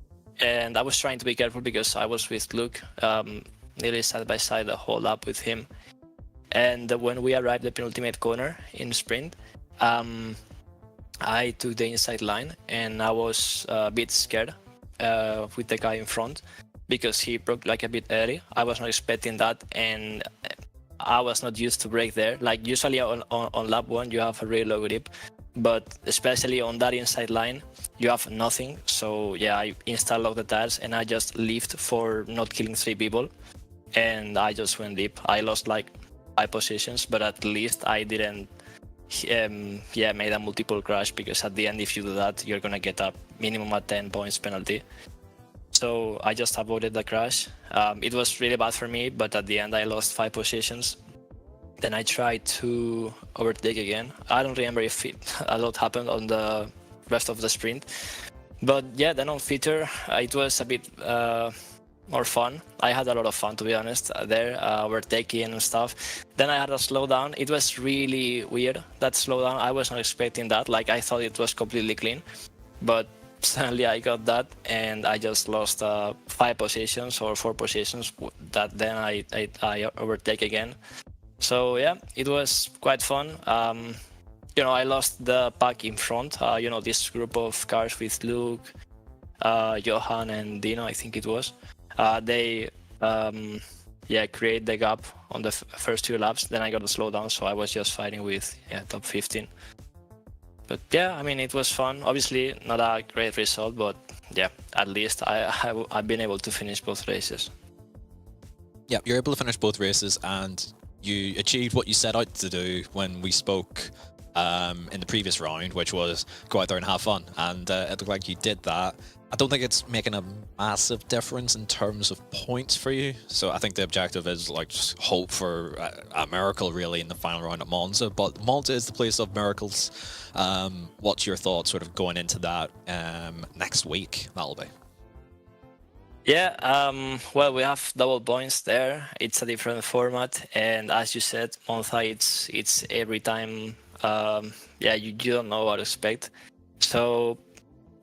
I was trying to be careful because I was with Luke, nearly side by side the whole lap with him. And when we arrived at the penultimate corner in sprint, I took the inside line and I was a bit scared with the guy in front because he broke like a bit early. I was not expecting that, and I was not used to brake there. Like usually on lap 1 you have a really low grip, but especially on that inside line you have nothing. So yeah, I insta-locked the tires and I just lived for not killing 3 people, and I just went deep. I lost like 5 positions, but at least I didn't made a multiple crash, because at the end if you do that you're gonna get a minimum of 10 points penalty. So I just avoided the crash. It was really bad for me, but at the end I lost 5 positions. Then I tried to overtake again. I don't remember if a lot happened on the rest of the sprint, but yeah, then on feature it was a bit more fun. I had a lot of fun, to be honest, there, overtaking and stuff. Then I had a slowdown. It was really weird, that slowdown. I was not expecting that. Like, I thought it was completely clean, but suddenly I got that and I just lost 5 positions or 4 positions. That then I overtake again. So yeah, it was quite fun. You know, I lost the pack in front. You know, this group of cars with Luke, Johan and Dino, I think it was. They create the gap on the first 2 laps. Then I got a slowdown, so I was just fighting with top 15. But yeah, I mean, it was fun. Obviously not a great result, but yeah, at least I've been able to finish both races. Yeah, you're able to finish both races, and you achieved what you set out to do when we spoke in the previous round, which was go out there and have fun. And it looked like you did that. I don't think it's making a massive difference in terms of points for you. So I think the objective is like just hope for a miracle really in the final round at Monza. But Monza is the place of miracles. What's your thoughts sort of going into that next week? That'll be. Yeah, well, we have double points there. It's a different format, and as you said, Monza, it's every time. You don't know what to expect. So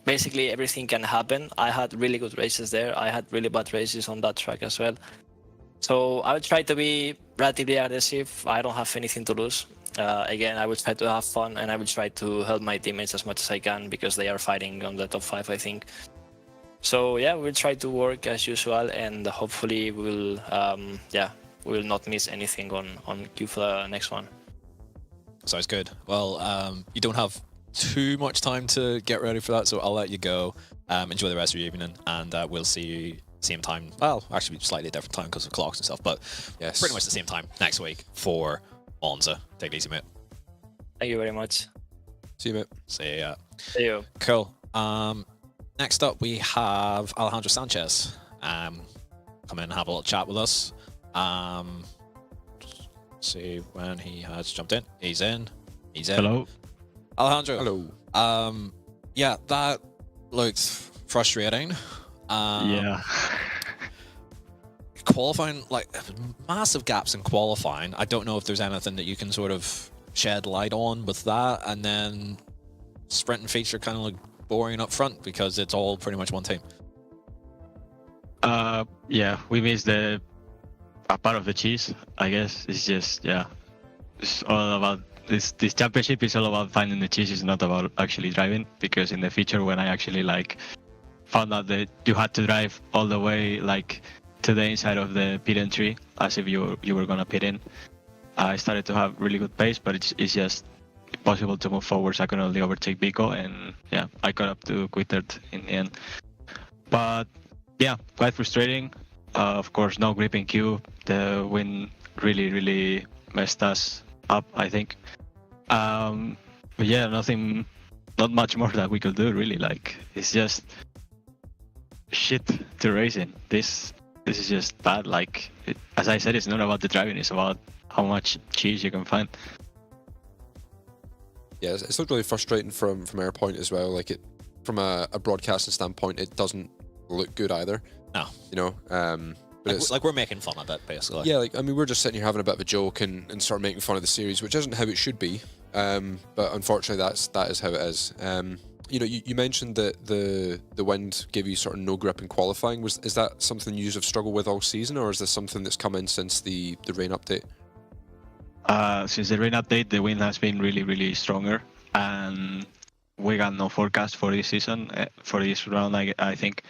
basically everything can happen. I had really good races there. I had really bad races on that track as well. So I would try to be relatively aggressive. I don't have anything to lose. Again, I would try to have fun, and I will try to help my teammates as much as I can, because they are fighting on the top 5, I think. So yeah, we'll try to work as usual, and hopefully we'll not miss anything on Q for the next one. Sounds good. Well, you don't have too much time to get ready for that, so I'll let you go. Enjoy the rest of your evening, and we'll see you same time. Well, actually slightly different time because of clocks and stuff, but yes, pretty much the same time next week for Monza. Take it easy, mate. Thank you very much. See you, mate. See ya. See you. Cool. Next up, we have Alejandro Sanchez. Come in and have a little chat with us. See when he has jumped in. He's in. He's in. Hello. Alejandro. Hello. Yeah, that looked frustrating. Yeah. Qualifying, like, massive gaps in qualifying. I don't know if there's anything that you can sort of shed light on with that. And then sprint and feature kind of look boring up front because it's all pretty much one team. Yeah, we missed a part of the cheese, I guess. It's just, yeah, it's all about this championship is all about finding the cheese. It's not about actually driving, because in the feature, when I actually like found out that you had to drive all the way like to the inside of the pit entry as if you were gonna pit in, I started to have really good pace, but it's just impossible to move forward. So I could only overtake Vico, and yeah, I got up to Quittert in the end. But yeah, quite frustrating. Of course, no grip in Q. The wind really messed us up, I think. But yeah, not much more that we could do, really. Like, it's just shit to racing. This is just bad. Like, as I said, it's not about the driving, it's about how much cheese you can find. Yeah, it's looked really frustrating from our point as well. Like, from a broadcasting standpoint, it doesn't look good either. No. You know, but like we're making fun of it, basically. Yeah, like, I mean, we're just sitting here having a bit of a joke and sort of making fun of the series, which isn't how it should be. But unfortunately, that is how it is. You know, you mentioned that the wind gave you sort of no grip in qualifying. Is that something you have struggled with all season, or is this something that's come in since the rain update? Since the rain update, the wind has been really stronger, and we got no forecast for this season, for this round, I think.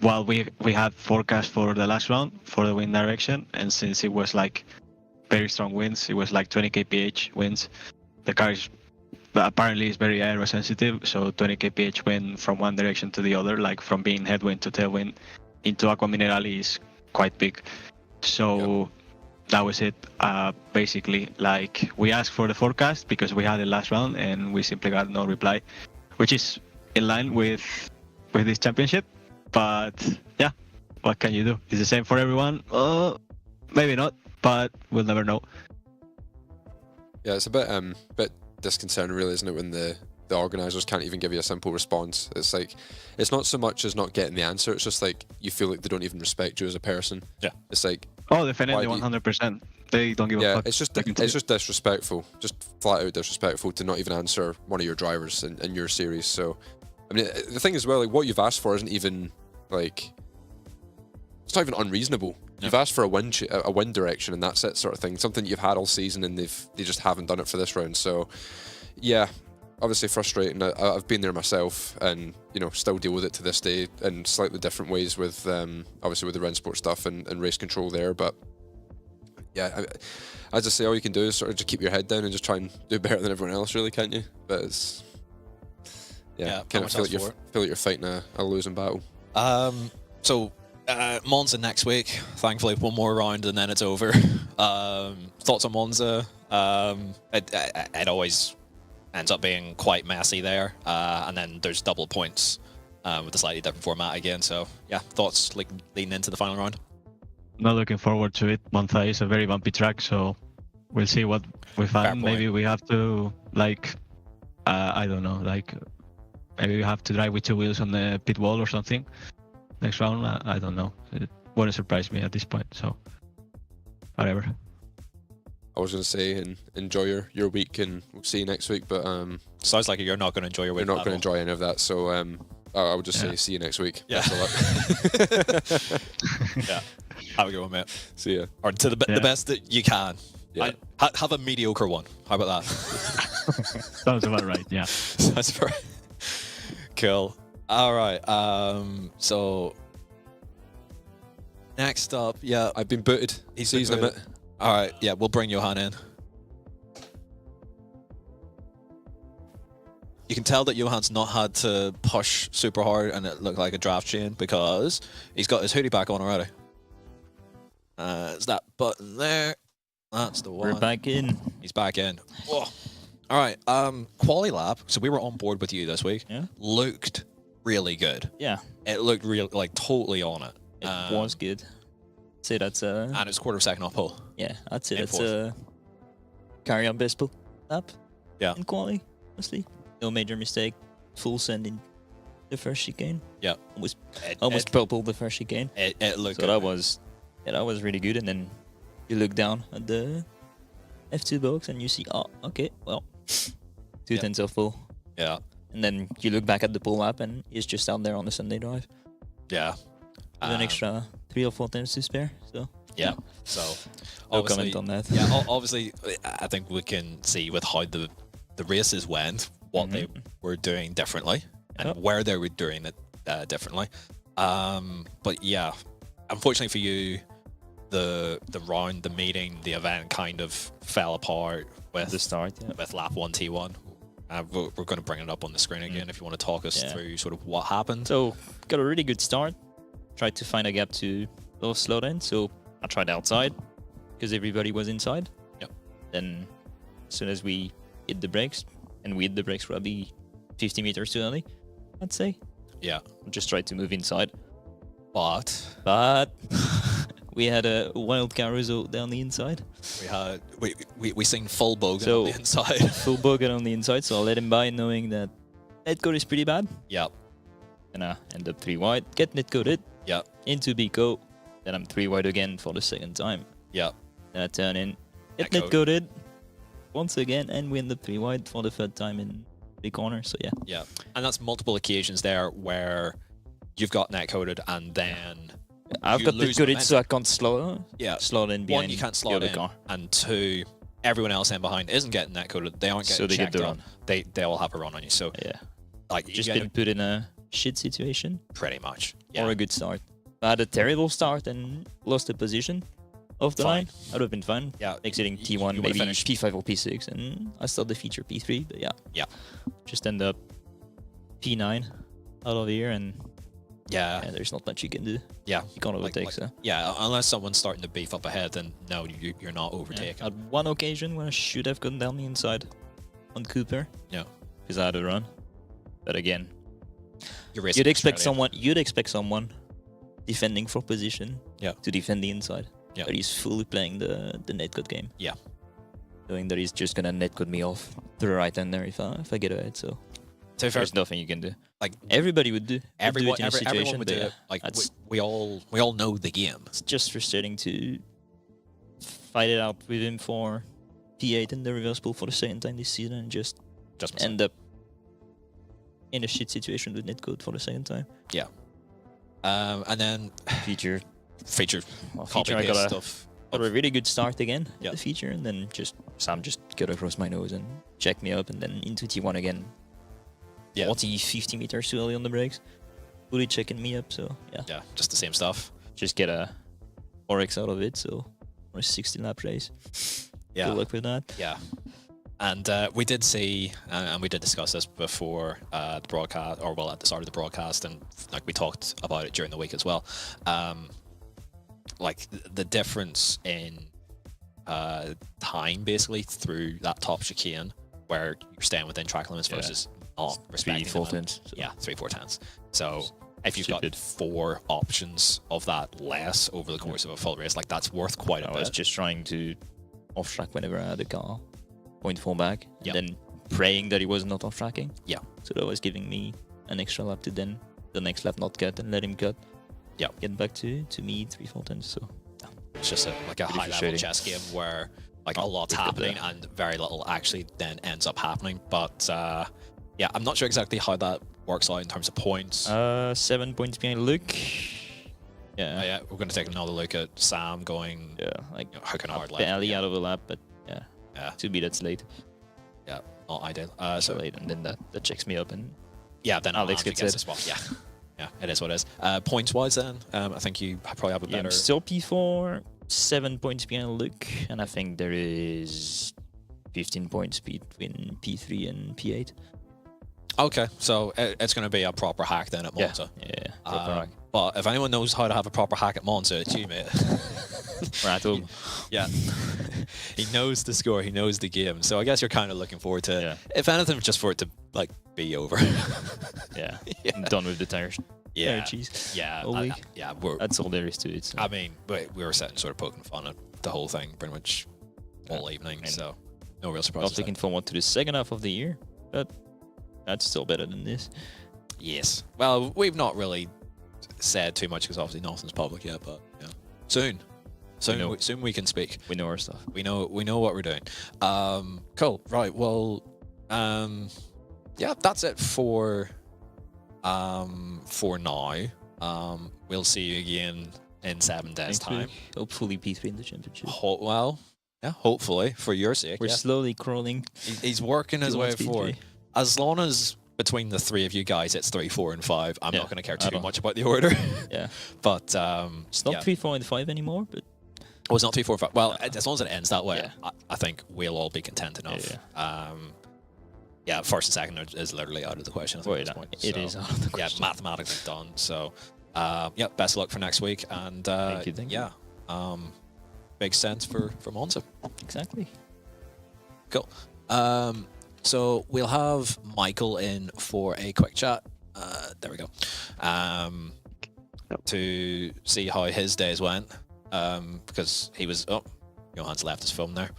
Well, we had forecast for the last round for the wind direction, and since it was like very strong winds, it was like 20 kph winds. The car is apparently is very aerosensitive, so 20 kph wind from one direction to the other, like from being headwind to tailwind into Aqua Minerali, is quite big. So that was it. Basically, like, we asked for the forecast because we had it last round, and we simply got no reply, which is in line with this championship. But yeah, what can you do? It's the same for everyone. Maybe not, but we'll never know. Yeah, it's a bit disconcerting, really, isn't it, when the organisers can't even give you a simple response. It's like, it's not so much as not getting the answer, it's just like you feel like they don't even respect you as a person. Yeah. It's like, oh, definitely 100%. They don't give a fuck. It's just disrespectful, just flat out disrespectful to not even answer one of your drivers in your series. So, I mean, the thing is, well, like, what you've asked for isn't even, like, it's not even unreasonable. You've asked for a wind direction, and that's it, sort of thing. Something you've had all season, and they just haven't done it for this round. So, yeah, obviously frustrating. I've been there myself, and, you know, still deal with it to this day in slightly different ways with obviously with the Rennsport stuff and race control there. But yeah, as I say, all you can do is sort of just keep your head down and just try and do better than everyone else, really, can't you? But it's kind of feel like you're fighting a losing battle. So Monza next week. Thankfully, one more round and then it's over. Thoughts on Monza? It always ends up being quite messy there, and then there's double points with a slightly different format again. So yeah, thoughts like leading into the final round? Not looking forward to it. Monza is a very bumpy track, so we'll see what we find. Maybe we have to, like, I don't know, like, maybe we have to drive with two wheels on the pit wall or something next round. I don't know. It wouldn't surprise me at this point, so whatever. I was going to say, enjoy your week, and we'll see you next week, but sounds like you're not going to enjoy your week. You're not going to enjoy any of that, so I would just say see you next week. Yeah. Yeah. Have a good one, mate. See ya. Or to the best that you can. Yeah. Have a mediocre one. How about that? Sounds about right, yeah. Sounds right. Cool. All right. So next up, I've been booted. He's season been booted. All right. Yeah, we'll bring Johan in. You can tell that Johan's not had to push super hard and it looked like a draft chain because he's got his hoodie back on already. It's that button there. That's the one. We're back in. He's back in. Whoa. All right. Quali lap. So we were on board with you this week. Yeah. Looked really good. Yeah. It looked real, like totally on it. It was good. I'd say that's and it's quarter of a second off pole. yeah. I'd say In that's fourth. carry on best lap. Yeah. In quali, honestly, no major mistake. Full send in the first chicane. Yeah. Almost purple the first chicane. It looked So good. that was really good. And then you look down at the F2 box and you see, oh, okay, well, 2 tenths off full. Yeah. And then you look back at the pull lap and he's just out there on the Sunday drive Yeah. with an extra 3 or 4 tenths to spare. So Yeah. So no obviously, comment on that. yeah. Obviously, I think we can see with how the races went what they were doing differently and Yep. where they were doing it differently. But yeah, unfortunately for you, the round, the meeting, the event kind of fell apart with the start. Yeah. with lap 1T1. We're going to bring it up on the screen again if you want to talk us Yeah. through sort of what happened. So got a really good start. Tried to find a gap to go slow down. So I tried outside because everybody was inside. Yep. Then as soon as we hit the brakes, and we hit the brakes probably 50 meters too early, I'd say. Yeah, I just tried to move inside. but But we had a wild carousel down the inside. we seen full bogan So- on the inside. Full bogan on the inside, so I let him by knowing that netcode is pretty bad. Yep, And I end up 3 wide, get netcoded, yep, into Bico. Then I'm 3 wide again for the second time. yep. Then I turn in, get Netcode. netcoded once again, and we end up 3 wide for the third time in the corner. So yeah. Yeah, and that's multiple occasions there where you've got net coded and then I've you got lose netcoded so I can't slow yeah, in behind one you can't the slot other in, car. and 2 everyone else in behind isn't getting net coded. They aren't getting So they get checked the on. run. They all have a run on you. So Yeah. like you Just get been put in a shit situation pretty much. or Yeah, a good start. I had a terrible start and lost the position of the Fine. line. I would have been fine. yeah. Exiting You T1, would've maybe finished. P5 or P6, and I start the feature P3. But yeah. Yeah. Just end up P9 out of here, and Yeah, yeah, there's not much you can do. yeah. You can't overtake, so. Yeah, unless someone's starting to beef up ahead, then no, you're not Yeah. overtaken. At one occasion where I should have gone down the inside on Cooper. Yeah. Because I had a run. But again, You're racing you'd expect Australia. someone defending for position Yeah. to defend the inside. Yeah. But he's fully playing the netcode game. Yeah. Knowing that he's just gonna netcode me off to the right hand there if I get ahead. So To be fair, there's nothing you can do. like Everybody would do. everyone, do it in a everyone situation, would but do yeah, it. Like that's- we all know the game. it's just frustrating to fight it out with him for P8 in the reverse pool for the second time this season and just Just end up in a shit situation with netcode for the second time. and then Feature. feature Well, copy feature, I paste got stuff. a really good start again Yeah. the feature, and then Sam just got across my nose and checked me up, and then into T1 again. Yeah. 40, 50 meters too early on the brakes. Fully checking me up, so yeah. Yeah, just the same stuff. Just get a 4x out of it, so for a 16 lap race. Yeah, Good luck with that. yeah. And we did see, and we did discuss this before the broadcast, or well, at the start of the broadcast, and like we talked about it during the week as well. Like the difference in time basically through that top chicane, where you're staying within track limits Yeah. versus not 3, respecting 4 them. tenths. So. Yeah, 3-4 tenths. So if you've got Stupid. 4 options of that less over the course of a full race, like that's worth quite a I bit. was just trying to off track whenever I had a car, 0.4 back, and Yep. then praying that he was not off tracking. Yeah. So that was giving me an extra lap to then the next lap not cut and let him cut. Yep. Get back to me 3-4 tenths. So It's just like a Pretty high level frustrating. chess game where like a lot's pick up happening there. and very little actually then ends up happening. But yeah, I'm not sure exactly how that works out in terms of points. 7 points behind Luke. Yeah. Yeah, we're going to take another look at Sam going Yeah. Like hooking hard left. barely Yeah, out of the lap, but yeah. Yeah. To be that's late. yeah, not ideal. So So late, and then that checks me up, and yeah, then Alex Andrew gets gets it. a spot. Yeah, yeah, it is what it is. Points wise, then I think you probably have a yeah, better. I'm still P4, 7 points behind Luke, and I think there is 15 points between P3 and P8. Okay, so it's going to be a proper hack then at Monza. Yeah. Proper hack. But if anyone knows how to have a proper hack at Monza, it's you, mate. We're at home. Yeah. He knows the score. He knows the game. So I guess you're kind of looking forward to, if anything, just for it to like be over. Yeah. I'm done with the tire cheese. Yeah. All week. That's all there is to it. So. I mean, we were sitting sort of poking fun at the whole thing pretty much all evening. So no real surprise. Not looking forward to the second half of the year, but that's still better than this. Yes. Well, we've not really said too much because obviously nothing's public yet, but yeah. Soon we can speak. We know our stuff. We know what we're doing. Cool. Right. Well, yeah, that's it for now. We'll see you again in 7 days' time. Hopefully, P3 in the championship. Hopefully for your sake. We're slowly crawling. He's working his way forward. As long as between the three of you guys, it's 3, 4, and 5. I'm not going to care too much about the order. Yeah. But it's not 3, 4, and 5 anymore. But it's not 3, 4, 5. Well, as long as it ends that way, I think we'll all be content enough. Yeah. First and second is literally out of the question at this point. It is out of the question. Yeah, mathematically done. So, best of luck for next week. And thank you. big sense for Monza. Exactly. Cool. So we'll have Michael in for a quick chat. There we go. To see how his days went. Because he was Johan's left his phone there.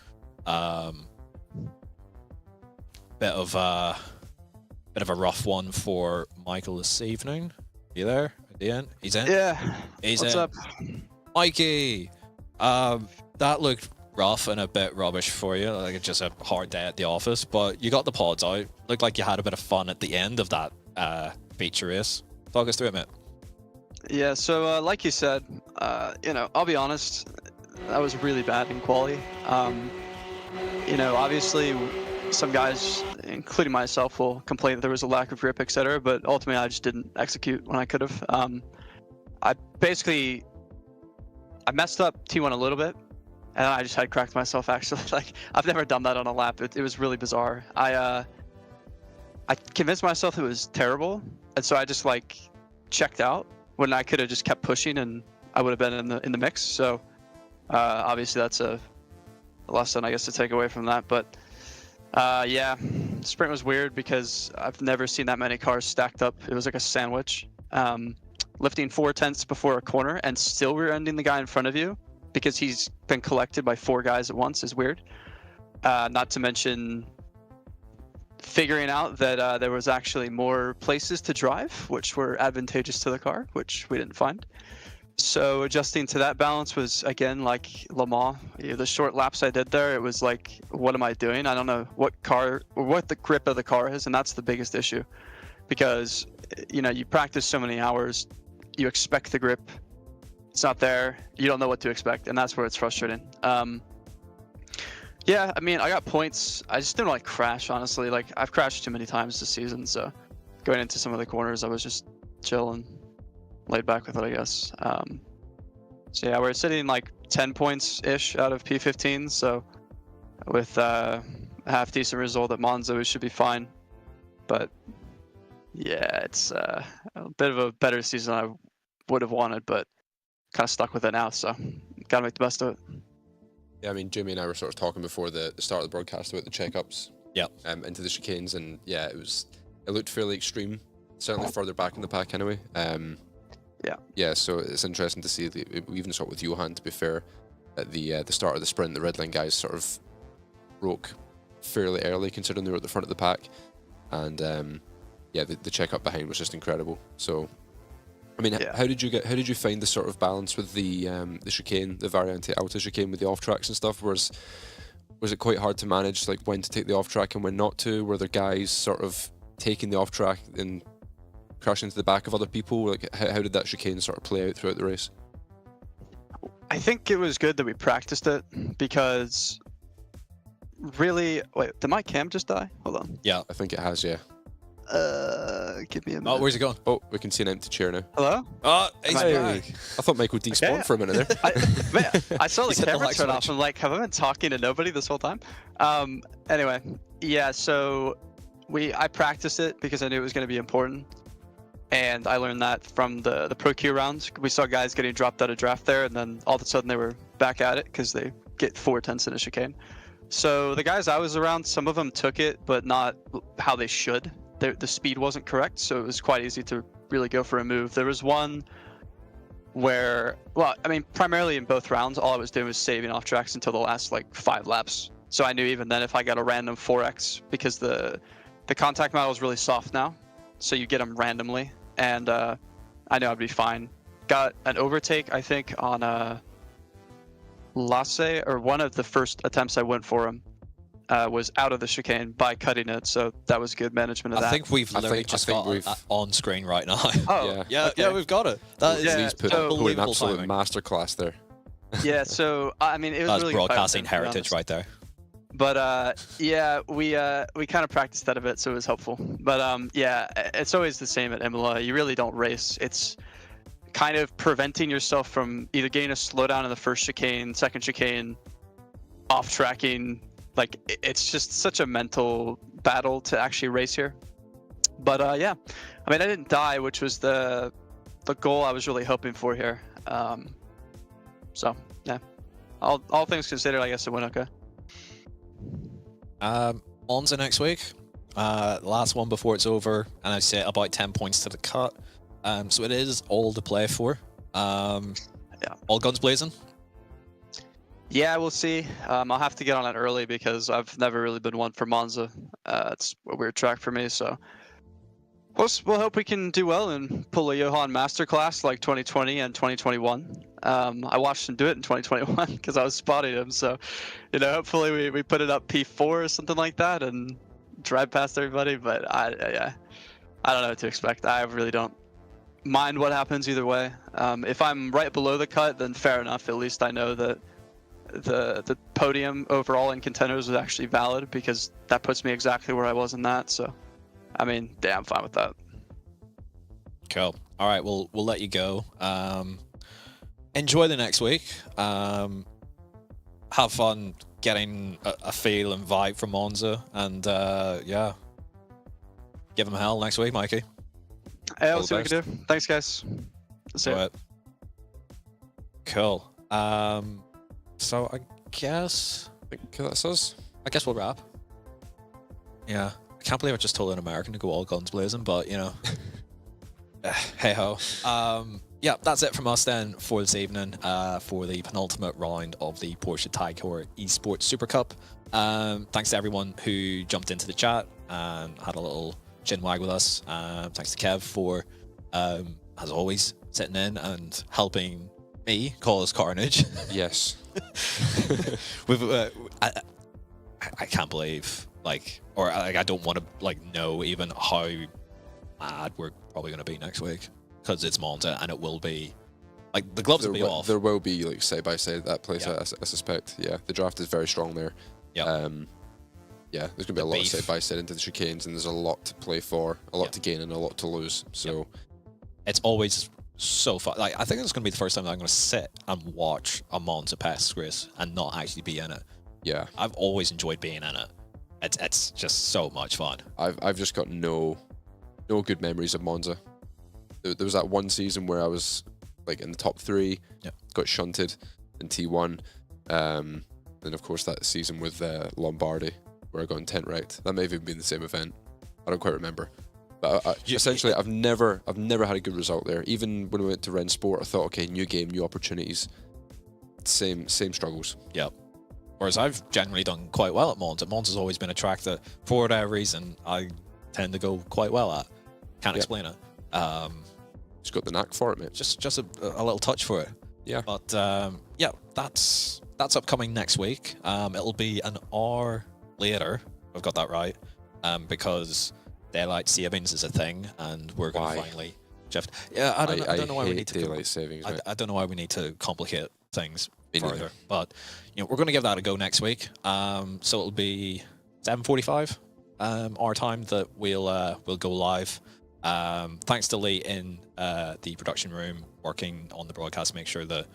Bit of a rough one for Michael this evening. You there? At the end? He's in? Yeah. What's up? Mikey! That looked rough and a bit rubbish for you, like just a hard day at the office, but you got the pods out. Looked like you had a bit of fun at the end of that feature race. Talk us through it, mate. Yeah, so like you said, I'll be honest, that was really bad in quali. Obviously some guys, including myself, will complain that there was a lack of grip, etc., but ultimately I just didn't execute when I could have. I messed up T1 a little bit, and I just had cracked myself, actually. Like, I've never done that on a lap. It was really bizarre. I convinced myself it was terrible, and so I just checked out when I could have just kept pushing, and I would have been in the mix. So obviously that's a lesson, I guess, to take away from that. But sprint was weird because I've never seen that many cars stacked up. It was like a sandwich. Lifting 4 tenths before a corner and still rear-ending the guy in front of you because he's been collected by 4 guys at once is weird. Not to mention figuring out that there was actually more places to drive, which were advantageous to the car, which we didn't find. So adjusting to that balance was, again, like Le Mans. The short laps I did there, it was like, what am I doing? I don't know what car or what the grip of the car is, and that's the biggest issue. Because, you practice so many hours, you expect the grip, it's not there, you don't know what to expect, and that's where it's frustrating. Yeah, I mean, I got points. I just didn't crash, honestly. I've crashed too many times this season, so going into some of the corners, I was just chill and laid back with it, I guess. So yeah, we're sitting 10 points-ish out of P15, so with a half-decent result at Monza, we should be fine. But yeah, it's a bit of a better season than I would have wanted, but kind of stuck with it now, so gotta make the best of it. Yeah, I mean, Jimmy and I were sort of talking before the start of the broadcast about the checkups into the chicanes, and yeah, it looked fairly extreme, certainly further back in the pack anyway. Yeah, so it's interesting to see, we even sort of with Johan, to be fair, at the start of the sprint, the red line guys sort of broke fairly early considering they were at the front of the pack, and the checkup behind was just incredible. So I mean, how did you find the sort of balance with the chicane, the Variante Alta chicane with the off tracks and stuff? Was it quite hard to manage, when to take the off track and when not to? Were there guys sort of taking the off track and crashing into the back of other people? How did that chicane sort of play out throughout the race? I think it was good that we practiced it because really, wait, did my cam just die? Hold on. Yeah, I think it has. Yeah. Give me a minute. Oh, where's it going? Oh, we can see an empty chair now. Hello? Oh, he's back. I thought Michael despawned for a minute there. I saw the camera turn off. I'm like, have I been talking to nobody this whole time? Anyway, yeah, so I practiced it because I knew it was going to be important. And I learned that from the Pro Q rounds. We saw guys getting dropped out of draft there, and then all of a sudden they were back at it because they get 4/10 in a chicane. So the guys I was around, some of them took it, but not how they should. The speed wasn't correct, so it was quite easy to really go for a move. There was one where, well, I mean, primarily in both rounds, all I was doing was saving off tracks until the last like 5 laps. So I knew even then if I got a random 4x, because the contact model is really soft now, so you get them randomly, and I knew I'd be fine. Got an overtake, I think, on Lasse, or one of the first attempts I went for him was out of the chicane by cutting it, so that was good management of that. I think we've literally just got it on screen right now. Oh, yeah, we've got it. That is He's put an absolute masterclass there. Yeah, so I mean, it was That's really broadcasting heritage right there. But yeah, we kind of practiced that a bit, so it was helpful. But yeah, it's always the same at Imola. You really don't race. It's kind of preventing yourself from either getting a slowdown in the first chicane, second chicane, off tracking. Like, it's just such a mental battle to actually race here. But yeah, I mean, I didn't die, which was the goal I was really hoping for here. So yeah, all things considered, I guess it went okay. Monza next week, last one before it's over, and I say about 10 points to the cut. So it is all to play for. Yeah. All guns blazing. Yeah, we'll see. I'll have to get on it early because I've never really been one for Monza. It's a weird track for me, so we'll hope we can do well and pull a Johan masterclass like 2020 and 2021. I watched him do it in 2021 because I was spotting him. So, you know, hopefully we put it up P4 or something like that and drive past everybody. But I don't know what to expect. I really don't mind what happens either way. If I'm right below the cut, then fair enough. At least I know that the podium overall in contenders was actually valid, because that puts me exactly where I was in that. So, I mean, I'm fine with that. Cool. All right, we'll let you go. Enjoy the next week. Have fun getting a feel and vibe from Monza, and yeah, give them hell next week, Mikey. Hey, we'll see what we can do. Thanks, guys. See ya. Cool. So I guess that's us. I guess we'll wrap. Yeah, I can't believe I just told an American to go all guns blazing, but you know, hey ho. Yeah, that's it from us then for this evening, for the penultimate round of the Porsche Heuer Esports Supercup. Thanks to everyone who jumped into the chat and had a little chin wag with us. Thanks to Kev for, as always, sitting in and helping me cause carnage. Yes. I can't believe, I don't want to know even how mad we're probably going to be next week, because it's Monza and it will be the gloves will be off. There will be side by side at that place. Yeah. I suspect. Yeah, the draft is very strong there. Yeah. Yeah, there's gonna be a lot of side by side into the chicanes, and there's a lot to play for, a lot to gain, and a lot to lose. So it's always so fun. I think it's gonna be the first time that I'm gonna sit and watch a Monza pass race and not actually be in it. Yeah, I've always enjoyed being in it. It's just so much fun. I've just got no good memories of Monza. There was that one season where I was in the top 3, got shunted in T1, and of course that season with Lombardi where I got in 10th wrecked. That may have even been the same event. I don't quite remember. But essentially, I've never had a good result there. Even when we went to Rennsport, I thought, okay, new game, new opportunities. Same struggles. Yep. Whereas I've generally done quite well at Monza. Monza's always been a track that, for whatever reason, I tend to go quite well at. Can't explain it. Just got the knack for it, mate. Just a little touch for it. Yeah. But yeah, that's upcoming next week. It'll be an hour later. I've got that right. Because daylight savings is a thing, and we're going to finally shift. Yeah, I don't know why we need to daylight savings. I don't know why we need to complicate things further. But we're going to give that a go next week. So it'll be 7:45 our time that we'll go live. Thanks to Lee in the production room working on the broadcast, make sure that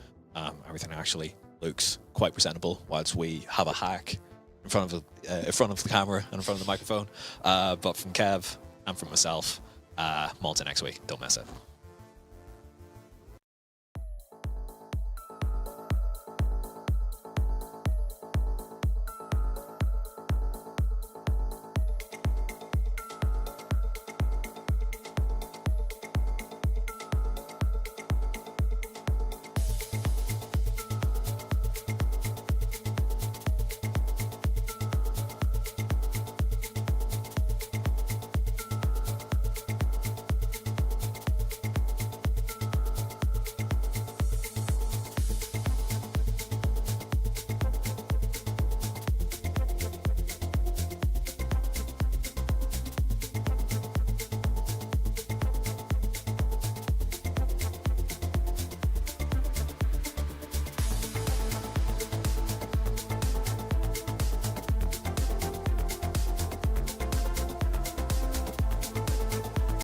everything actually looks quite presentable, whilst we have a hack in front of the camera and in front of the microphone. But from Kev and from myself, Malta next week. Don't miss it.